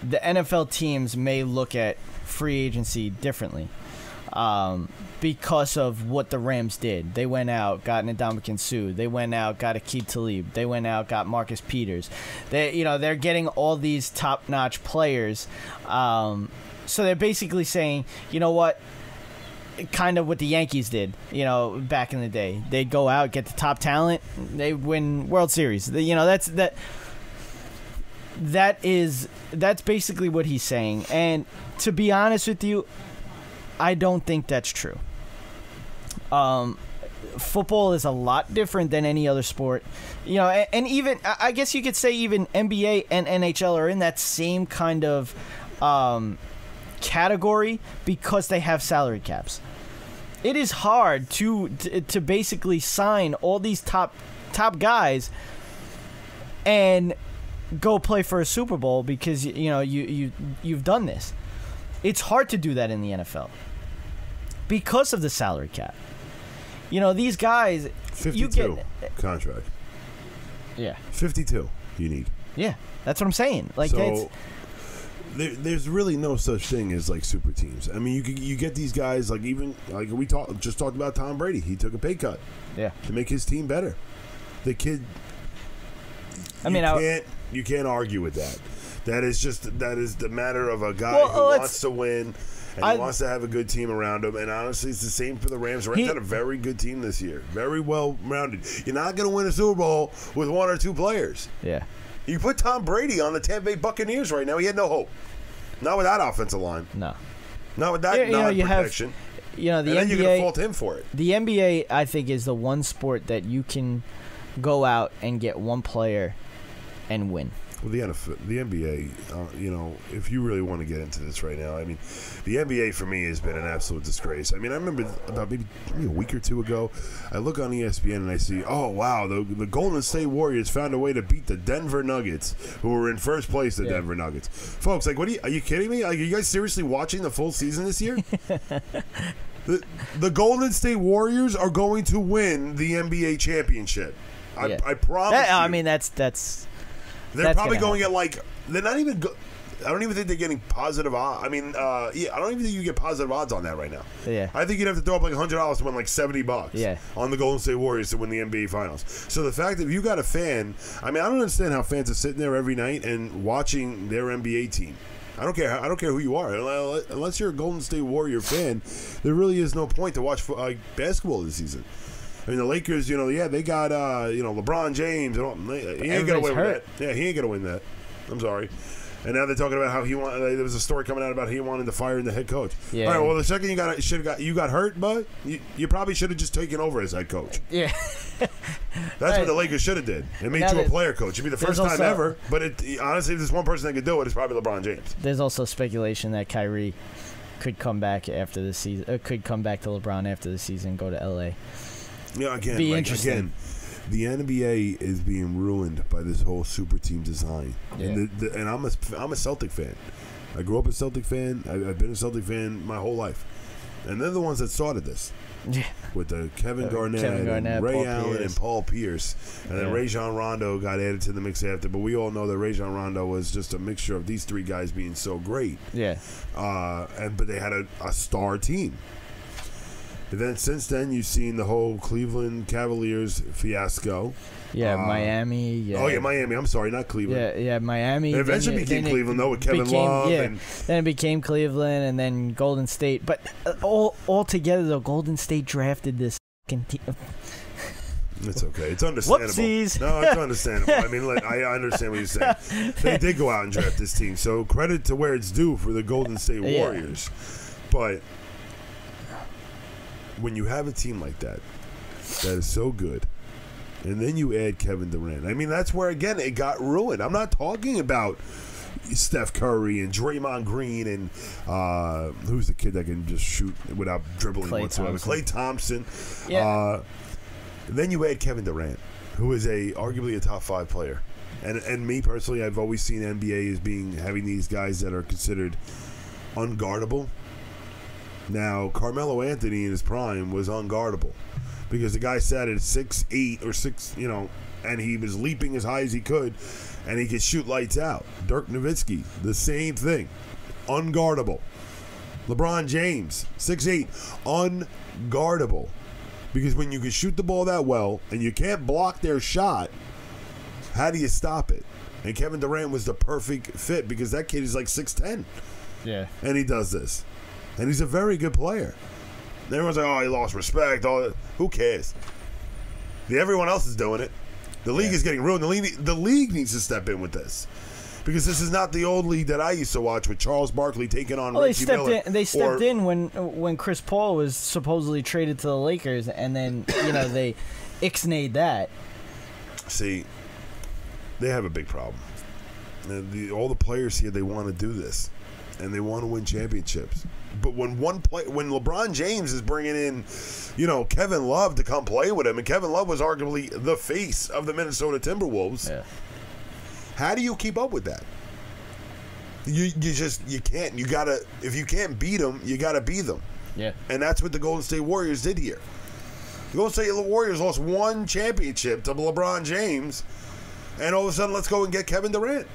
the NFL teams may look at free agency differently because of what the Rams did. They went out, got Ndamukong Suh. They went out, got Aqib Talib. They went out, got Marcus Peters. They're getting all these top-notch players. So they're basically saying, you know what? Kind of what the Yankees did, back in the day. They'd go out, get the top talent, they win World Series. That's basically what he's saying. And to be honest with you, I don't think that's true. Football is a lot different than any other sport, and even I guess you could say even NBA and NHL are in that same kind of category because they have salary caps. It is hard to basically sign all these top guys and go play for a Super Bowl because you've done this. It's hard to do that in the NFL because of the salary cap. You know, these guys. 52 contract. Yeah. 52 you need. Yeah, that's what I'm saying. Like, so, there's really no such thing as like super teams. I mean, you get these guys like we just talked about Tom Brady. He took a pay cut. Yeah. To make his team better. The kid. You can't argue with that. That is the matter of a guy who wants to win and he wants to have a good team around him. And honestly, it's the same for the Rams. The Rams had a very good team this year, very well rounded. You're not going to win a Super Bowl with one or two players. Yeah. You put Tom Brady on the Tampa Bay Buccaneers right now. He had no hope. Not with that offensive line. No. Not with that non-protection. The NBA. Then you're going to fault him for it. The NBA, I think, is the one sport that you can go out and get one player and win. Well, the NBA, if you really want to get into this right now, I mean, the NBA for me has been an absolute disgrace. I mean, I remember about maybe a week or two ago, I look on ESPN and I see, oh, wow, the Golden State Warriors found a way to beat the Denver Nuggets, who were in first place, the Denver Nuggets. Folks, like, are you kidding me? Like, are you guys seriously watching the full season this year? The Golden State Warriors are going to win the NBA championship. I promise you. I mean, that's They're probably going at like they're not even. I don't even think they're getting positive odds. I mean, I don't even think you get positive odds on that right now. Yeah, I think you'd have to throw up like $100 to win like $70. Yeah. On the Golden State Warriors to win the NBA Finals. So the fact that if you got a fan, I mean, I don't understand how fans are sitting there every night and watching their NBA team. I don't care who you are, unless you're a Golden State Warrior fan. There really is no point to watch basketball this season. I mean, the Lakers, they got, LeBron James. He ain't going to win that. Yeah, he ain't going to win that. I'm sorry. And now they're talking about how there was a story coming out about he wanted to fire the head coach. Yeah. All right, well, the second you got hurt, bud, you probably should have just taken over as head coach. Yeah. That's what the Lakers should have did. It made you a player coach. It'd be the first time ever. But honestly, if there's one person that could do it, it's probably LeBron James. There's also speculation that Kyrie could come back after the season. Could come back to LeBron after the season, go to LA. Yeah, interesting. Again, the NBA is being ruined by this whole super team design. Yeah. And I'm a Celtic fan. I grew up a Celtic fan. I've been a Celtic fan my whole life. And they're the ones that started this. Yeah. With the Kevin Garnett, and Ray Allen, and Paul Pierce. And then Rajon Rondo got added to the mix after. But we all know that Rajon Rondo was just a mixture of these three guys being so great. Yeah. But they had a star team. And then since then, you've seen the whole Cleveland Cavaliers fiasco. Yeah, Miami. Yeah. Oh, yeah, Miami. I'm sorry, not Cleveland. Yeah, Miami. It eventually became Cleveland, though, with Kevin Love. Yeah, then it became Cleveland and then Golden State. But all together, though, Golden State drafted this team. It's okay. It's understandable. Whoopsies. No, it's understandable. I mean, I understand what you're saying. They did go out and draft this team, so credit to where it's due for the Golden State Warriors. But when you have a team like that is so good, and then you add Kevin Durant, I mean, that's where, again, it got ruined. I'm not talking about Steph Curry and Draymond Green and who's the kid that can just shoot without dribbling whatsoever? Klay Thompson. Yeah. Then you add Kevin Durant, who is arguably a top 5 player. And me personally, I've always seen NBA as having these guys that are considered unguardable. Now, Carmelo Anthony in his prime was unguardable because the guy sat at 6'8" or 6, and he was leaping as high as he could, and he could shoot lights out. Dirk Nowitzki, the same thing, unguardable. LeBron James, 6'8", unguardable. Because when you can shoot the ball that well and you can't block their shot, how do you stop it? And Kevin Durant was the perfect fit because that kid is like 6'10". Yeah. And he does this. And he's a very good player. And everyone's like, oh, he lost respect. Who cares? Everyone else is doing it. The league is getting ruined. The league needs to step in with this. Because this is not the old league that I used to watch with Charles Barkley taking on Reggie Miller. They stepped in when Chris Paul was supposedly traded to the Lakers, and then they ixnayed that. See, they have a big problem. All the players here, they want to do this, and they want to win championships. But when LeBron James is bringing in, Kevin Love to come play with him, and Kevin Love was arguably the face of the Minnesota Timberwolves. Yeah. How do you keep up with that? You can't. You gotta. If you can't beat them, you gotta beat them. Yeah. And that's what the Golden State Warriors did here. The Golden State Warriors lost one championship to LeBron James, and all of a sudden, let's go and get Kevin Durant.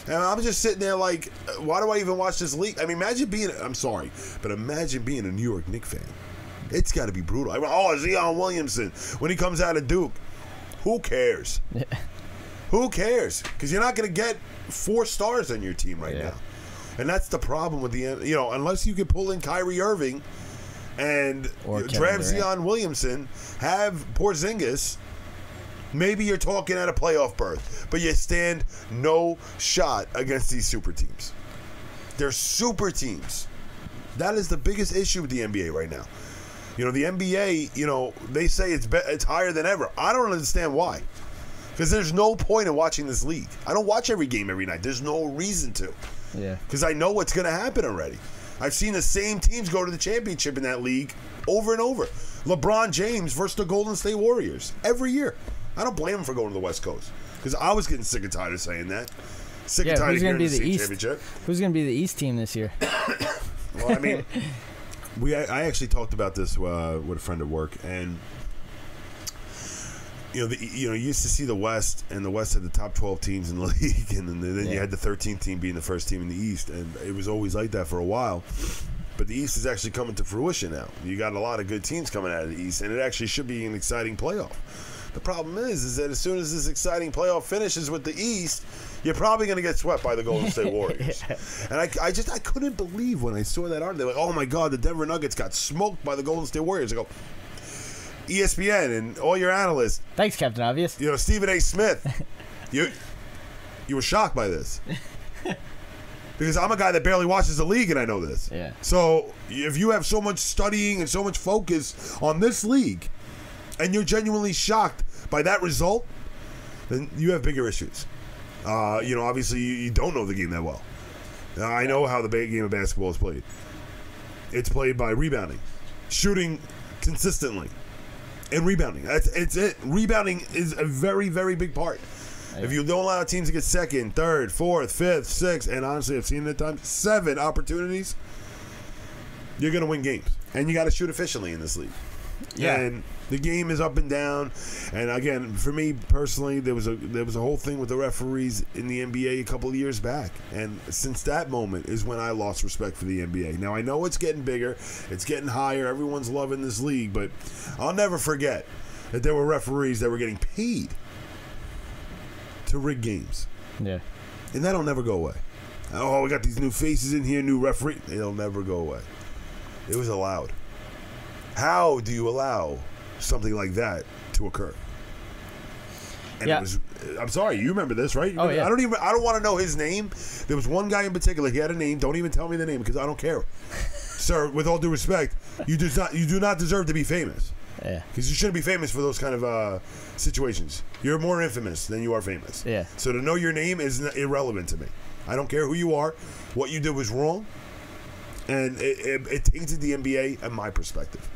And I'm just sitting there like, why do I even watch this league? I mean, imagine being a New York Knicks fan. It's got to be brutal. Zion Williamson, when he comes out of Duke, who cares? Who cares? Because you're not going to get 4 stars on your team right now. And that's the problem with unless you can pull in Kyrie Irving and draft Zion Williamson, have Porzingis, maybe you're talking at a playoff berth, but you stand no shot against these super teams. They're super teams. That is the biggest issue with the NBA right now. The NBA, they say it's higher than ever. I don't understand why. Because there's no point in watching this league. I don't watch every game every night. There's no reason to. Yeah. Because I know what's going to happen already. I've seen the same teams go to the championship in that league over and over. LeBron James versus the Golden State Warriors every year. I don't blame him for going to the West Coast. Because I was getting sick and tired of saying that. Sick and tired of hearing the East championship. Who's going to be the East team this year? Well, I mean, I actually talked about this with a friend at work, and you used to see the West, and the West had the top 12 teams in the league, and then you had the 13th team being the first team in the East, and it was always like that for a while. But the East is actually coming to fruition now. You got a lot of good teams coming out of the East, and it actually should be an exciting playoff. The problem is that as soon as this exciting playoff finishes with the East, you're probably going to get swept by the Golden State Warriors. And I couldn't believe when I saw that article. They're like, oh my God, the Denver Nuggets got smoked by the Golden State Warriors. I go, ESPN and all your analysts. Thanks, Captain Obvious. Stephen A. Smith. You were shocked by this. Because I'm a guy that barely watches the league, and I know this. Yeah. So if you have so much studying and so much focus on this league, and you're genuinely shocked by that result, then you have bigger issues. Obviously you don't know the game that well. I know how the game of basketball is played. It's played by rebounding, shooting consistently, and rebounding. It's it. Rebounding is a very, very big part. If you don't allow teams to get second, third, fourth, fifth, sixth, and honestly, I've seen it at times, 7 opportunities, you're going to win games. And you got to shoot efficiently in this league. Yeah. And the game is up and down. And again, for me personally, there was a whole thing with the referees in the NBA a couple of years back. And since that moment is when I lost respect for the NBA. Now, I know it's getting bigger. It's getting higher. Everyone's loving this league. But I'll never forget that there were referees that were getting paid to rig games. Yeah. And that'll never go away. Oh, we got these new faces in here, new referee. It'll never go away. It was allowed. How do you allow something like that to occur? And it was, I'm sorry, you remember this, right? Oh, yeah. I don't want to know his name. There was one guy in particular, he had a name. Don't even tell me the name because I don't care. Sir, with all due respect, you do not deserve to be famous. Yeah. Because you shouldn't be famous for those kind of situations. You're more infamous than you are famous. Yeah. So to know your name is irrelevant to me. I don't care who you are. What you did was wrong. And it tainted the NBA in my perspective.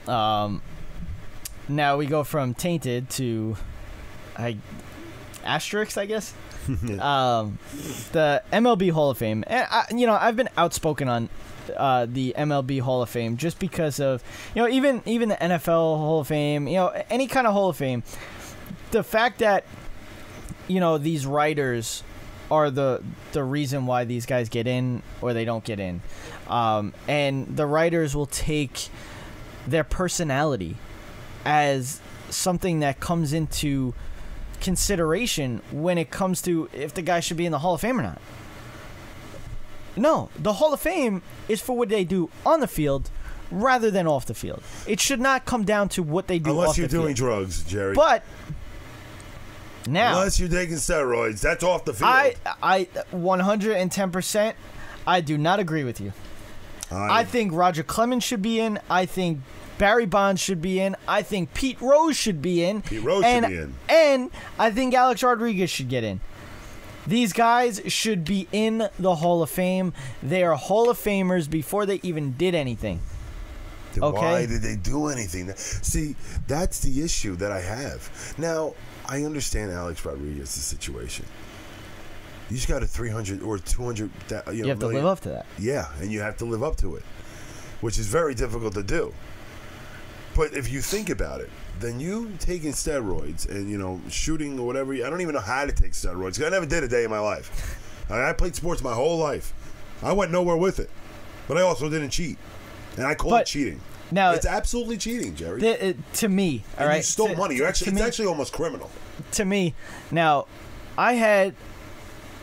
Now we go from tainted to asterisk, I guess. The MLB Hall of Fame. And I've been outspoken on the MLB Hall of Fame just because of even the NFL Hall of Fame, any kind of Hall of Fame. The fact that these writers are the reason why these guys get in or they don't get in, and the writers will take their personality as something that comes into consideration when it comes to if the guy should be in the Hall of Fame or not. No, the Hall of Fame is for what they do on the field rather than off the field. It should not come down to what they do unless off the field. Unless you're doing drugs, Jerry. But now, unless you're taking steroids, that's off the field. I 110%, I do not agree with you. I think Roger Clemens should be in. I think Barry Bonds should be in. I think Pete Rose should be in. Pete Rose should be in. And I think Alex Rodriguez should get in. These guys should be in the Hall of Fame. They are Hall of Famers before they even did anything. Then okay? Why did they do anything? See, that's the issue that I have. Now, I understand Alex Rodriguez's situation. You just got a 300 or 200. You have to live up to that. Yeah, and you have to live up to it, which is very difficult to do. But if you think about it, then you taking steroids and, you know, shooting or whatever. I don't even know how to take steroids. 'Cause I never did a day in my life. I played sports my whole life. I went nowhere with it. But I also didn't cheat. And I call it cheating. Now, it's absolutely cheating, Jerry. To me, all right? You stole money. It's actually almost criminal. To me, now, I had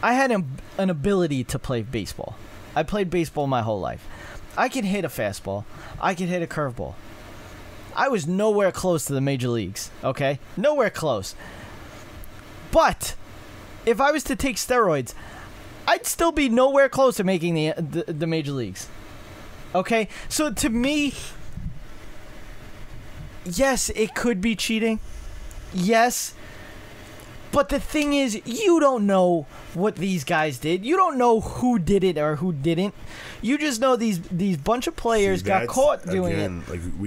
an ability to play baseball. I played baseball my whole life. I could hit a fastball. I could hit a curveball. I was nowhere close to the major leagues, okay? Nowhere close. But if I was to take steroids, I'd still be nowhere close to making the major leagues. Okay? So to me, yes, it could be cheating. Yes. But the thing is, you don't know what these guys did. You don't know who did it or who didn't. You just know these bunch of players got caught doing it.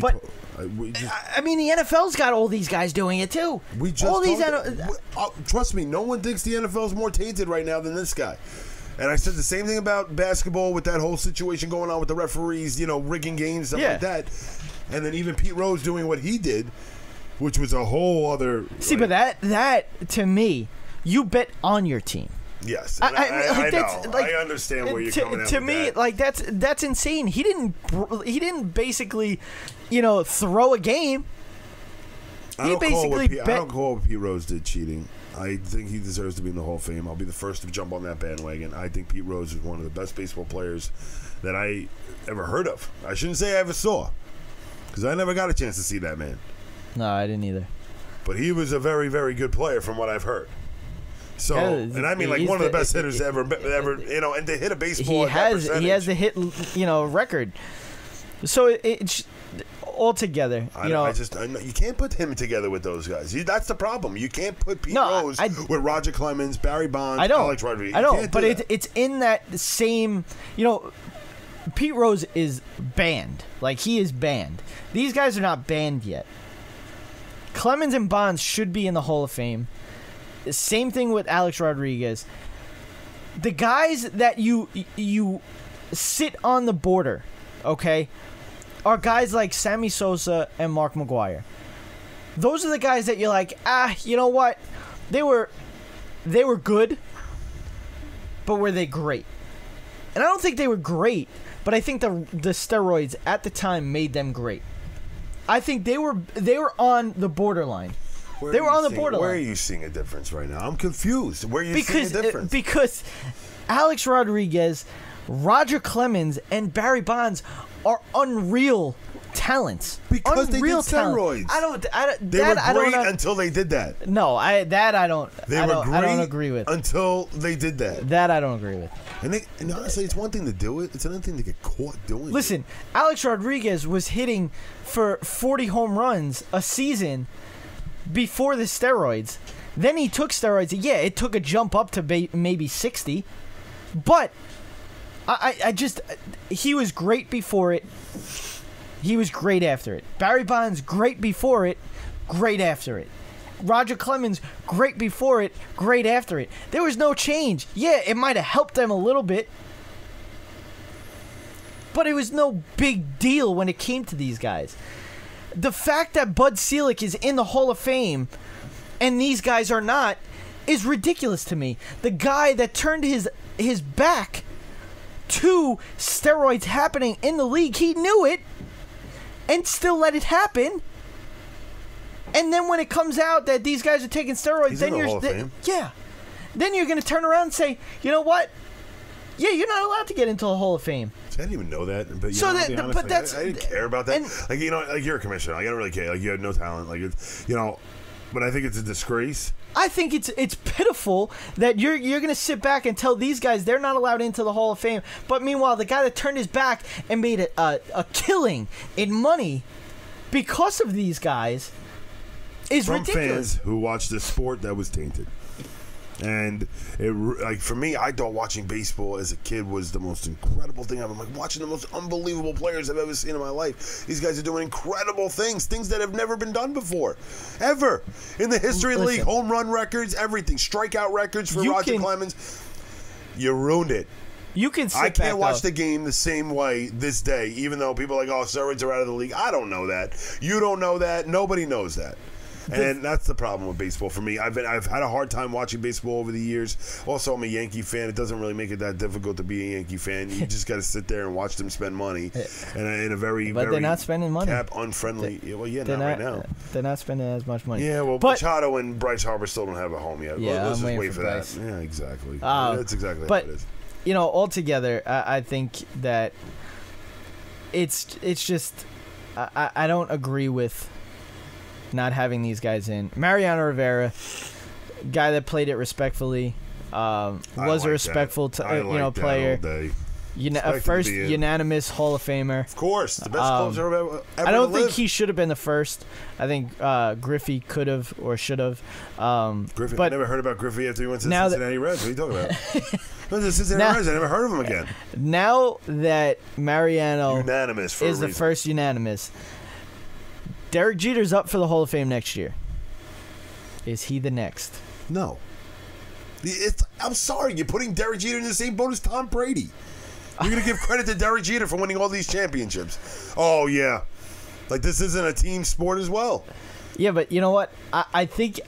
Like I mean, the NFL's got all these guys doing it too. Trust me, no one thinks the NFL's more tainted right now than this guy. And I said the same thing about basketball with that whole situation going on with the referees, you know, rigging games, stuff like that. And then even Pete Rose doing what he did, which was a whole other... See, but that, to me, you bet on your team. Yes, I know. Like, I understand where you're coming at. To me, that. Like that's insane. He didn't basically, you know, throw a game. I don't call what Pete Rose did cheating. I think he deserves to be in the Hall of Fame. I'll be the first to jump on that bandwagon. I think Pete Rose is one of the best baseball players that I ever heard of. I shouldn't say I ever saw, because I never got a chance to see that man. No, I didn't either. But he was a very, very good player from what I've heard. So, and I mean, like one of the best hitters ever, you know, and to hit a baseball. He has the hit, you know, record. So it's altogether, you can't put him together with those guys. That's the problem. You can't put Pete Rose with Roger Clemens, Barry Bonds, Alex Rodriguez. I know, but it's in that same, you know. Pete Rose is banned. Like, he is banned. These guys are not banned yet. Clemens and Bonds should be in the Hall of Fame. Same thing with Alex Rodriguez. The guys that you sit on the border, okay, are guys like Sammy Sosa and Mark McGwire. Those are the guys that you're like, you know what? They were good, but were they great? And I don't think they were great, but I think the steroids at the time made them great. I think they were on the borderline. They were on the borderline. Where are you seeing a difference right now? I'm confused. Where are you seeing a difference? Because Alex Rodriguez, Roger Clemens, and Barry Bonds are unreal talents. Because they did steroids. They were great until they did that. No, I don't agree with. Until they did that. That I don't agree with. And honestly, it's one thing to do it. It's another thing to get caught doing it. Listen, Alex Rodriguez was hitting for 40 home runs a season before the steroids. Then he took steroids. Yeah, it took a jump up to maybe 60. But he was great before it. He was great after it. Barry Bonds, great before it, great after it. Roger Clemens, great before it, great after it. There was no change. Yeah, it might have helped them a little bit, but it was no big deal when it came to these guys. The fact that Bud Selig is in the Hall of Fame and these guys are not is ridiculous to me. The guy that turned his back to steroids happening in the league, he knew it and still let it happen. And then when it comes out that these guys are taking steroids, then then you're going to turn around and say, you know what? Yeah, you're not allowed to get into the Hall of Fame. I didn't even know that. But I didn't care about that. Like, you know, like, you're a commissioner. Like, I don't really care. Like, you have no talent. Like, it's, you know, but I think it's a disgrace. I think it's pitiful that you're going to sit back and tell these guys they're not allowed into the Hall of Fame. But meanwhile, the guy that turned his back and made a killing in money because of these guys is ridiculous. Fans who watched the sport that was tainted. And like, for me, I thought watching baseball as a kid was the most incredible thing ever. I'm like, watching the most unbelievable players I've ever seen in my life. These guys are doing incredible things that have never been done before, ever in the history of the league. Home run records, everything, strikeout records for Roger Clemens. You ruined it. You can sit I can't back, watch though. the game the same way this day, even though people are like, oh, steroids are out of the league. I don't know that. You don't know that. Nobody knows that. And that's the problem with baseball for me. I've had a hard time watching baseball over the years. Also, I'm a Yankee fan. It doesn't really make it that difficult to be a Yankee fan. You just got to sit there and watch them spend money, and in a very, But very they're not spending money. cap unfriendly. Well, yeah, not right now. They're not spending as much money. Yeah, well, but Machado and Bryce Harper still don't have a home yet. Yeah, Let's I'm just waiting wait for for that. Bryce. Yeah, exactly. That's exactly but, how it is. You know, altogether, I think that it's just I don't agree with not having these guys in. Mariano Rivera, guy that played it respectfully, was a respectful player. First unanimous Hall of Famer. Of course, the best closer ever. I don't think he should have been the first. I think Griffey could have or should have. Griffey, but I never heard about Griffey after he went to the now Cincinnati Reds. What are you talking about? Went to the Cincinnati Reds. I never heard of him again. Now that Mariano Unanimous for is a the reason. first unanimous, Derek Jeter's up for the Hall of Fame next year. Is he the next? No. I'm sorry, you're putting Derek Jeter in the same boat as Tom Brady. You're going to give credit to Derek Jeter for winning all these championships. Oh, yeah. Like, this isn't a team sport as well. Yeah, but you know what? I think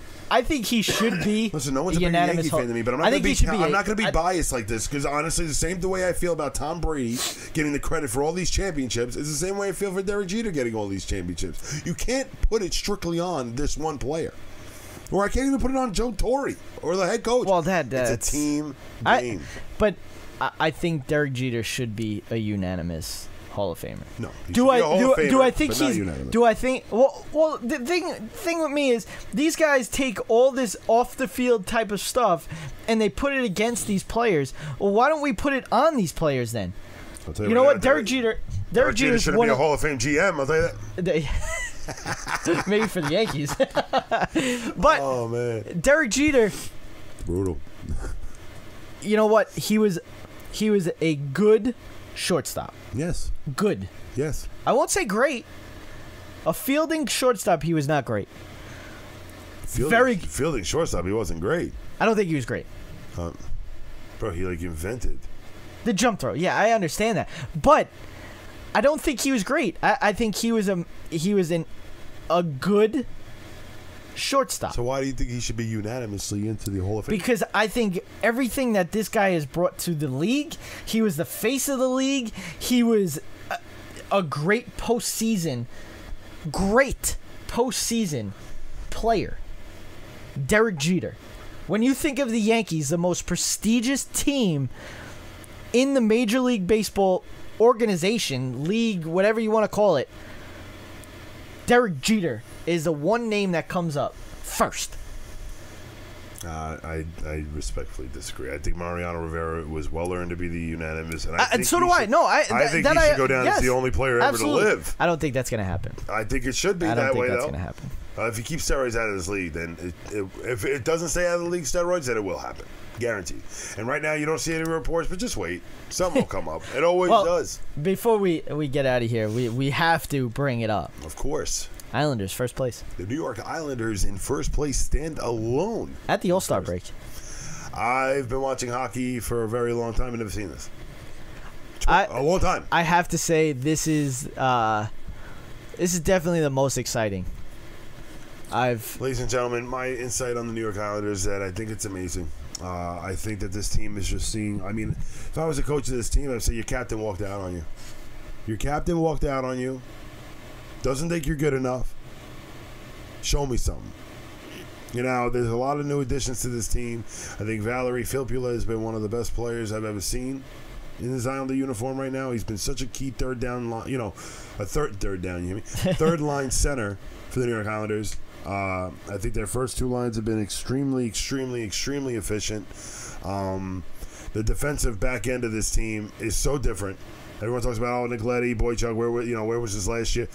he should be. Listen, no one's a big Yankee fan to me, but I'm not going to be biased like this, because honestly, the way I feel about Tom Brady getting the credit for all these championships is the same way I feel for Derek Jeter getting all these championships. You can't put it strictly on this one player. Or I can't even put it on Joe Torre or the head coach. Well, it's a team game. But I think Derek Jeter should be a unanimous Hall of Famer. No. Do I think he's? Unanimous. Do I think? Well, the thing with me is these guys take all this off the field type of stuff and they put it against these players. Well, why don't we put it on these players then? You know what, Derek Jeter shouldn't be a Hall of Fame GM. I'll tell you that. Maybe for the Yankees. But oh man, Derek Jeter, brutal. You know what? He was a good shortstop. Yes. Good. Yes. I won't say great. A fielding shortstop, he was not great. Fielding shortstop, he wasn't great. I don't think he was great. Bro, he invented the jump throw. Yeah, I understand that, but I don't think he was great. I think he was a good shortstop. So why do you think he should be unanimously into the Hall of Fame? Because I think everything that this guy has brought to the league, he was the face of the league. He was a great postseason player. Derek Jeter. When you think of the Yankees, the most prestigious team in the Major League Baseball organization, league, whatever you want to call it, Derek Jeter is the one name that comes up first. I respectfully disagree. I think Mariano Rivera was well earned to be the unanimous, and and so do I. No, I think he should go down as the only player ever to live. I don't think that's going to happen. I think it should be that way, though. I don't think that's going to happen. If you keep steroids out of this league, then if it doesn't stay out of the league, steroids, then it will happen. Guaranteed. And right now, you don't see any reports, but just wait. Something will come up. It always does. Before we get out of here, we have to bring it up. Of course. Islanders, first place. The New York Islanders in first place stand alone. At the All-Star break. I've been watching hockey for a very long time and never seen this. A long time. I have to say, this is definitely the most exciting. Ladies and gentlemen, my insight on the New York Islanders is that I think it's amazing. I think that this team is just seeing. I mean, if I was a coach of this team, I'd say your captain walked out on you. Your captain walked out on you. Doesn't think you're good enough. Show me something. You know, there's a lot of new additions to this team. I think Valerie Filppula has been one of the best players I've ever seen in his Islander uniform right now. He's been such a key third line center for the New York Islanders. I think their first two lines have been extremely, extremely, extremely efficient. The defensive back end of this team is so different. Everyone talks about Nicoletti, Boychuk. Where was this last year?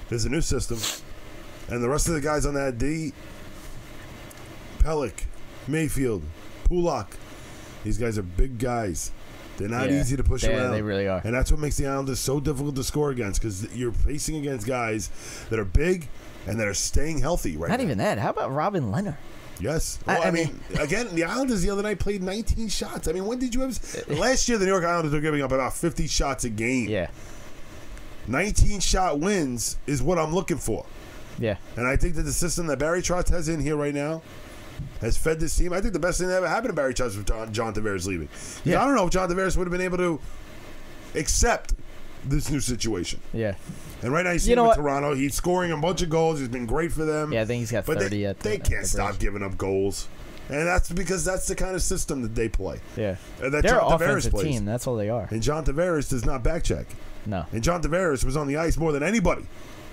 There's a new system, and the rest of the guys on that D, Pellick, Mayfield, Pulak, these guys are big guys. They're not easy to push around. They really are. And that's what makes the Islanders so difficult to score against, because you're facing against guys that are big and that are staying healthy right now. Not even that. How about Robin Leonard? Yes. Well, I mean, again, the Islanders the other night played 19 shots. I mean, when did you have... Last year, the New York Islanders were giving up about 50 shots a game. Yeah. 19-shot wins is what I'm looking for. Yeah. And I think that the system that Barry Trotz has in here right now has fed this team. I think the best thing that ever happened to Barry Trotz was John Tavares leaving. Yeah. I don't know if John Tavares would have been able to accept this new situation. Yeah. And right now you see him with Toronto. He's scoring a bunch of goals. He's been great for them. Yeah, I think he's got 30 they can't stop giving up goals. And that's because that's the kind of system that they play. Yeah. That They're John an Tavares offensive plays. team. That's all they are. And John Tavares does not backcheck. No. And John Tavares was on the ice more than anybody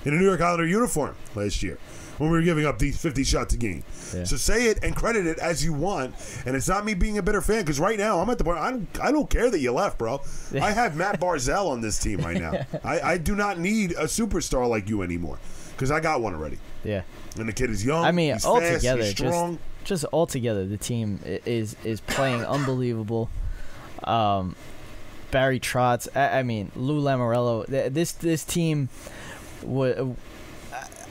in a New York Islander uniform last year when we were giving up these 50 shots a game. Yeah. So say it and credit it as you want. And it's not me being a bitter fan, because right now I'm at the point, I don't care that you left, bro. I have Matt Barzal on this team right now. I do not need a superstar like you anymore, because I got one already. Yeah. And the kid is young. I mean, he's altogether, fast, he's strong. Just altogether, the team is playing unbelievable. Barry Trotz, I mean, Lou Lamoriello. This team,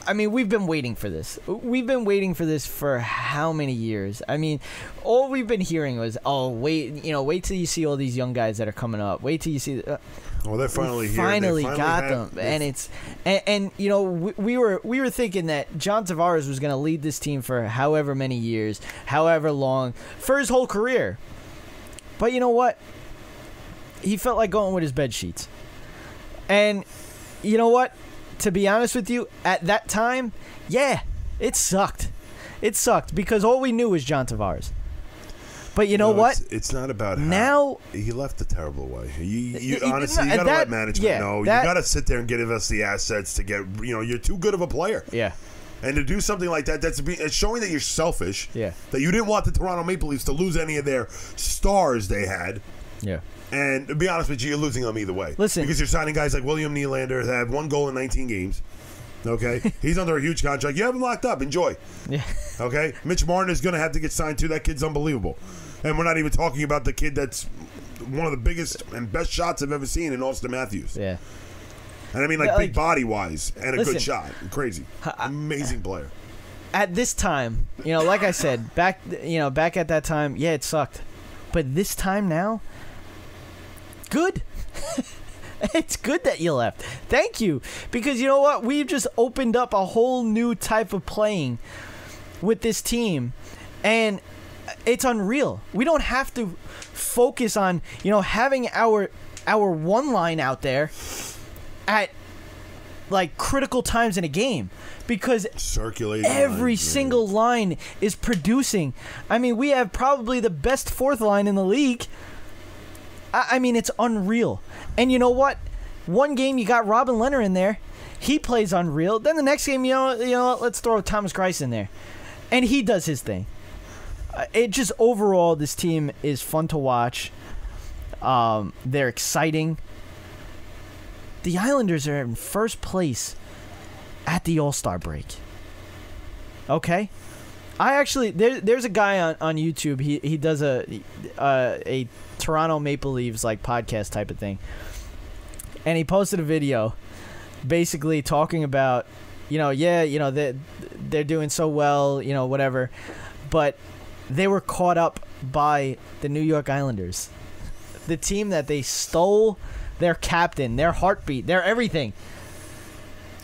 I mean, we've been waiting for this. We've been waiting for this for how many years? I mean, all we've been hearing was, "Oh, wait till you see all these young guys that are coming up. Wait till you see." Well, they're finally here. Finally got them, and it's and you know we were thinking that John Tavares was going to lead this team for however many years, however long, for his whole career. But you know what? He felt like going with his bed sheets. And you know what? To be honest with you, at that time, yeah, it sucked. It sucked because all we knew was John Tavares. But you know what? It's not about now. He left a terrible way. You honestly, you got to let management know. You got to sit there and give us the assets to get. You're too good of a player. Yeah. And to do something like that, it's showing that you're selfish. Yeah. That you didn't want the Toronto Maple Leafs to lose any of their stars they had. Yeah. And to be honest with you, you're losing them either way. Listen. Because you're signing guys like William Nylander that have 1 goal in 19 games. Okay? He's under a huge contract. You have him locked up. Enjoy. Yeah. Okay? Mitch Martin is going to have to get signed too. That kid's unbelievable. And we're not even talking about the kid that's one of the biggest and best shots I've ever seen in Austin Matthews. Yeah. And I mean, like big body-wise and a good shot. Crazy. Amazing player. At this time, like I said, back at that time, yeah, it sucked. But this time now, good. It's good that you left. Thank you. Because you know what? We've just opened up a whole new type of playing with this team. And it's unreal. We don't have to focus on, having our one line out there at like critical times in a game, because circulating every single line is producing. I mean, we have probably the best fourth line in the league. I mean, it's unreal. And you know what? One game you got Robin Leonard in there. He plays unreal. Then the next game, let's throw Thomas Greiss in there. And he does his thing. It just overall, this team is fun to watch. They're exciting. The Islanders are in first place at the All-Star break. Okay? I actually there's a guy on YouTube. He does a Toronto Maple Leafs like podcast type of thing. And he posted a video basically talking about, they're doing so well, whatever. But they were caught up by the New York Islanders. The team that they stole their captain, their heartbeat, their everything.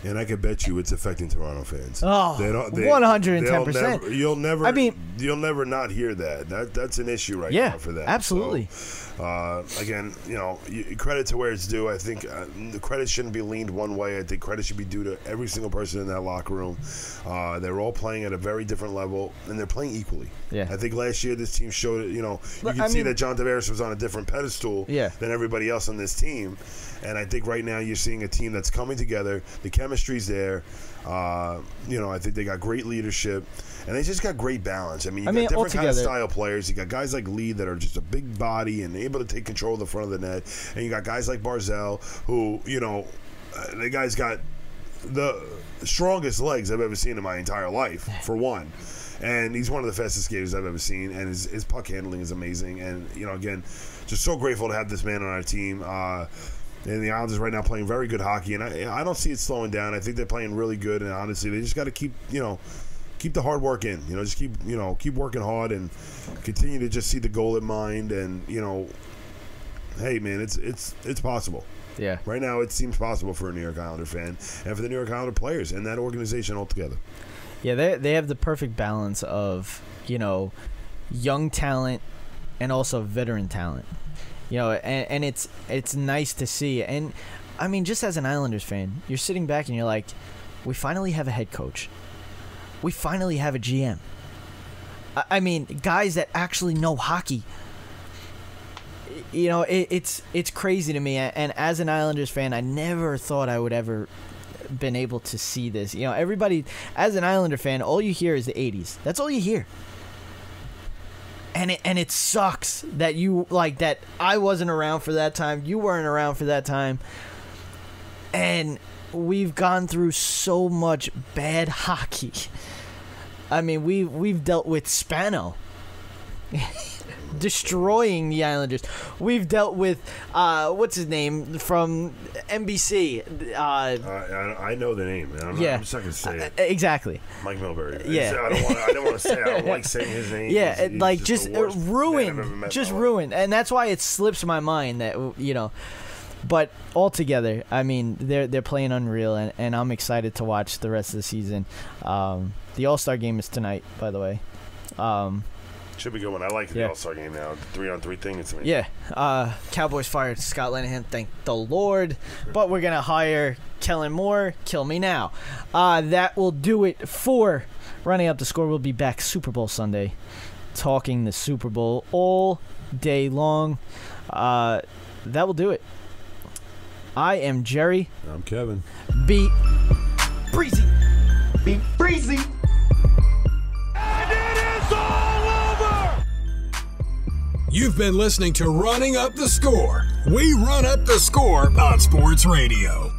And I can bet you it's affecting Toronto fans. Oh, 110%. You'll never. I mean, you'll never not hear that. That's an issue right now for that. Absolutely. So, again, credit to where it's due. I think the credit shouldn't be leaned one way. I think credit should be due to every single person in that locker room. They're all playing at a very different level, and they're playing equally. Yeah. I think last year this team showed it. You can see that John Tavares was on a different pedestal than everybody else on this team. And I think right now you're seeing a team that's coming together. The chemistry's there. I think they got great leadership. And they just got great balance. I mean, you got different kind of style players. You got guys like Lee that are just a big body and able to take control of the front of the net. And you got guys like Barzal who, the guy's got the strongest legs I've ever seen in my entire life, for one. And he's one of the fastest skaters I've ever seen. And his puck handling is amazing. And, again, just so grateful to have this man on our team. And the Islanders right now playing very good hockey, and I don't see it slowing down. I think they're playing really good, and honestly, they just got to keep keep the hard work in. Just keep working hard and continue to just see the goal in mind. And hey man, it's possible. Yeah. Right now, it seems possible for a New York Islander fan and for the New York Islander players and that organization altogether. Yeah, they have the perfect balance of young talent and also veteran talent. And it's nice to see. And I mean, just as an Islanders fan, you're sitting back and you're like, we finally have a head coach. We finally have a GM. I mean, guys that actually know hockey. It's crazy to me. And as an Islanders fan, I never thought I would ever been able to see this. Everybody, as an Islander fan, all you hear is the 80s. That's all you hear. And it sucks that that I wasn't around for that time. You weren't around for that time. And we've gone through so much bad hockey. I mean, we've dealt with Spano destroying the Islanders. We've dealt with what's his name from NBC. I know the name. I'm just not gonna say it. Exactly. Mike Milbury. Yeah. I don't want to say it. I don't like saying his name. Yeah, He's just ruined, and that's why it slips my mind that But altogether, I mean, they're playing unreal, and I'm excited to watch the rest of the season. The All-Star game is tonight, by the way. Should be a good one. I like the All-Star game now. The 3-on-3 thing. It's amazing. Yeah. Cowboys fired Scott Linehan, thank the Lord. But we're going to hire Kellen Moore. Kill me now. That will do it for Running Up the Score. We'll be back Super Bowl Sunday, talking the Super Bowl all day long. That will do it. I am Jerry. I'm Kevin. Be breezy. Be breezy. And it is all over! You've been listening to Running Up the Score. We run up the score on Sports Radio.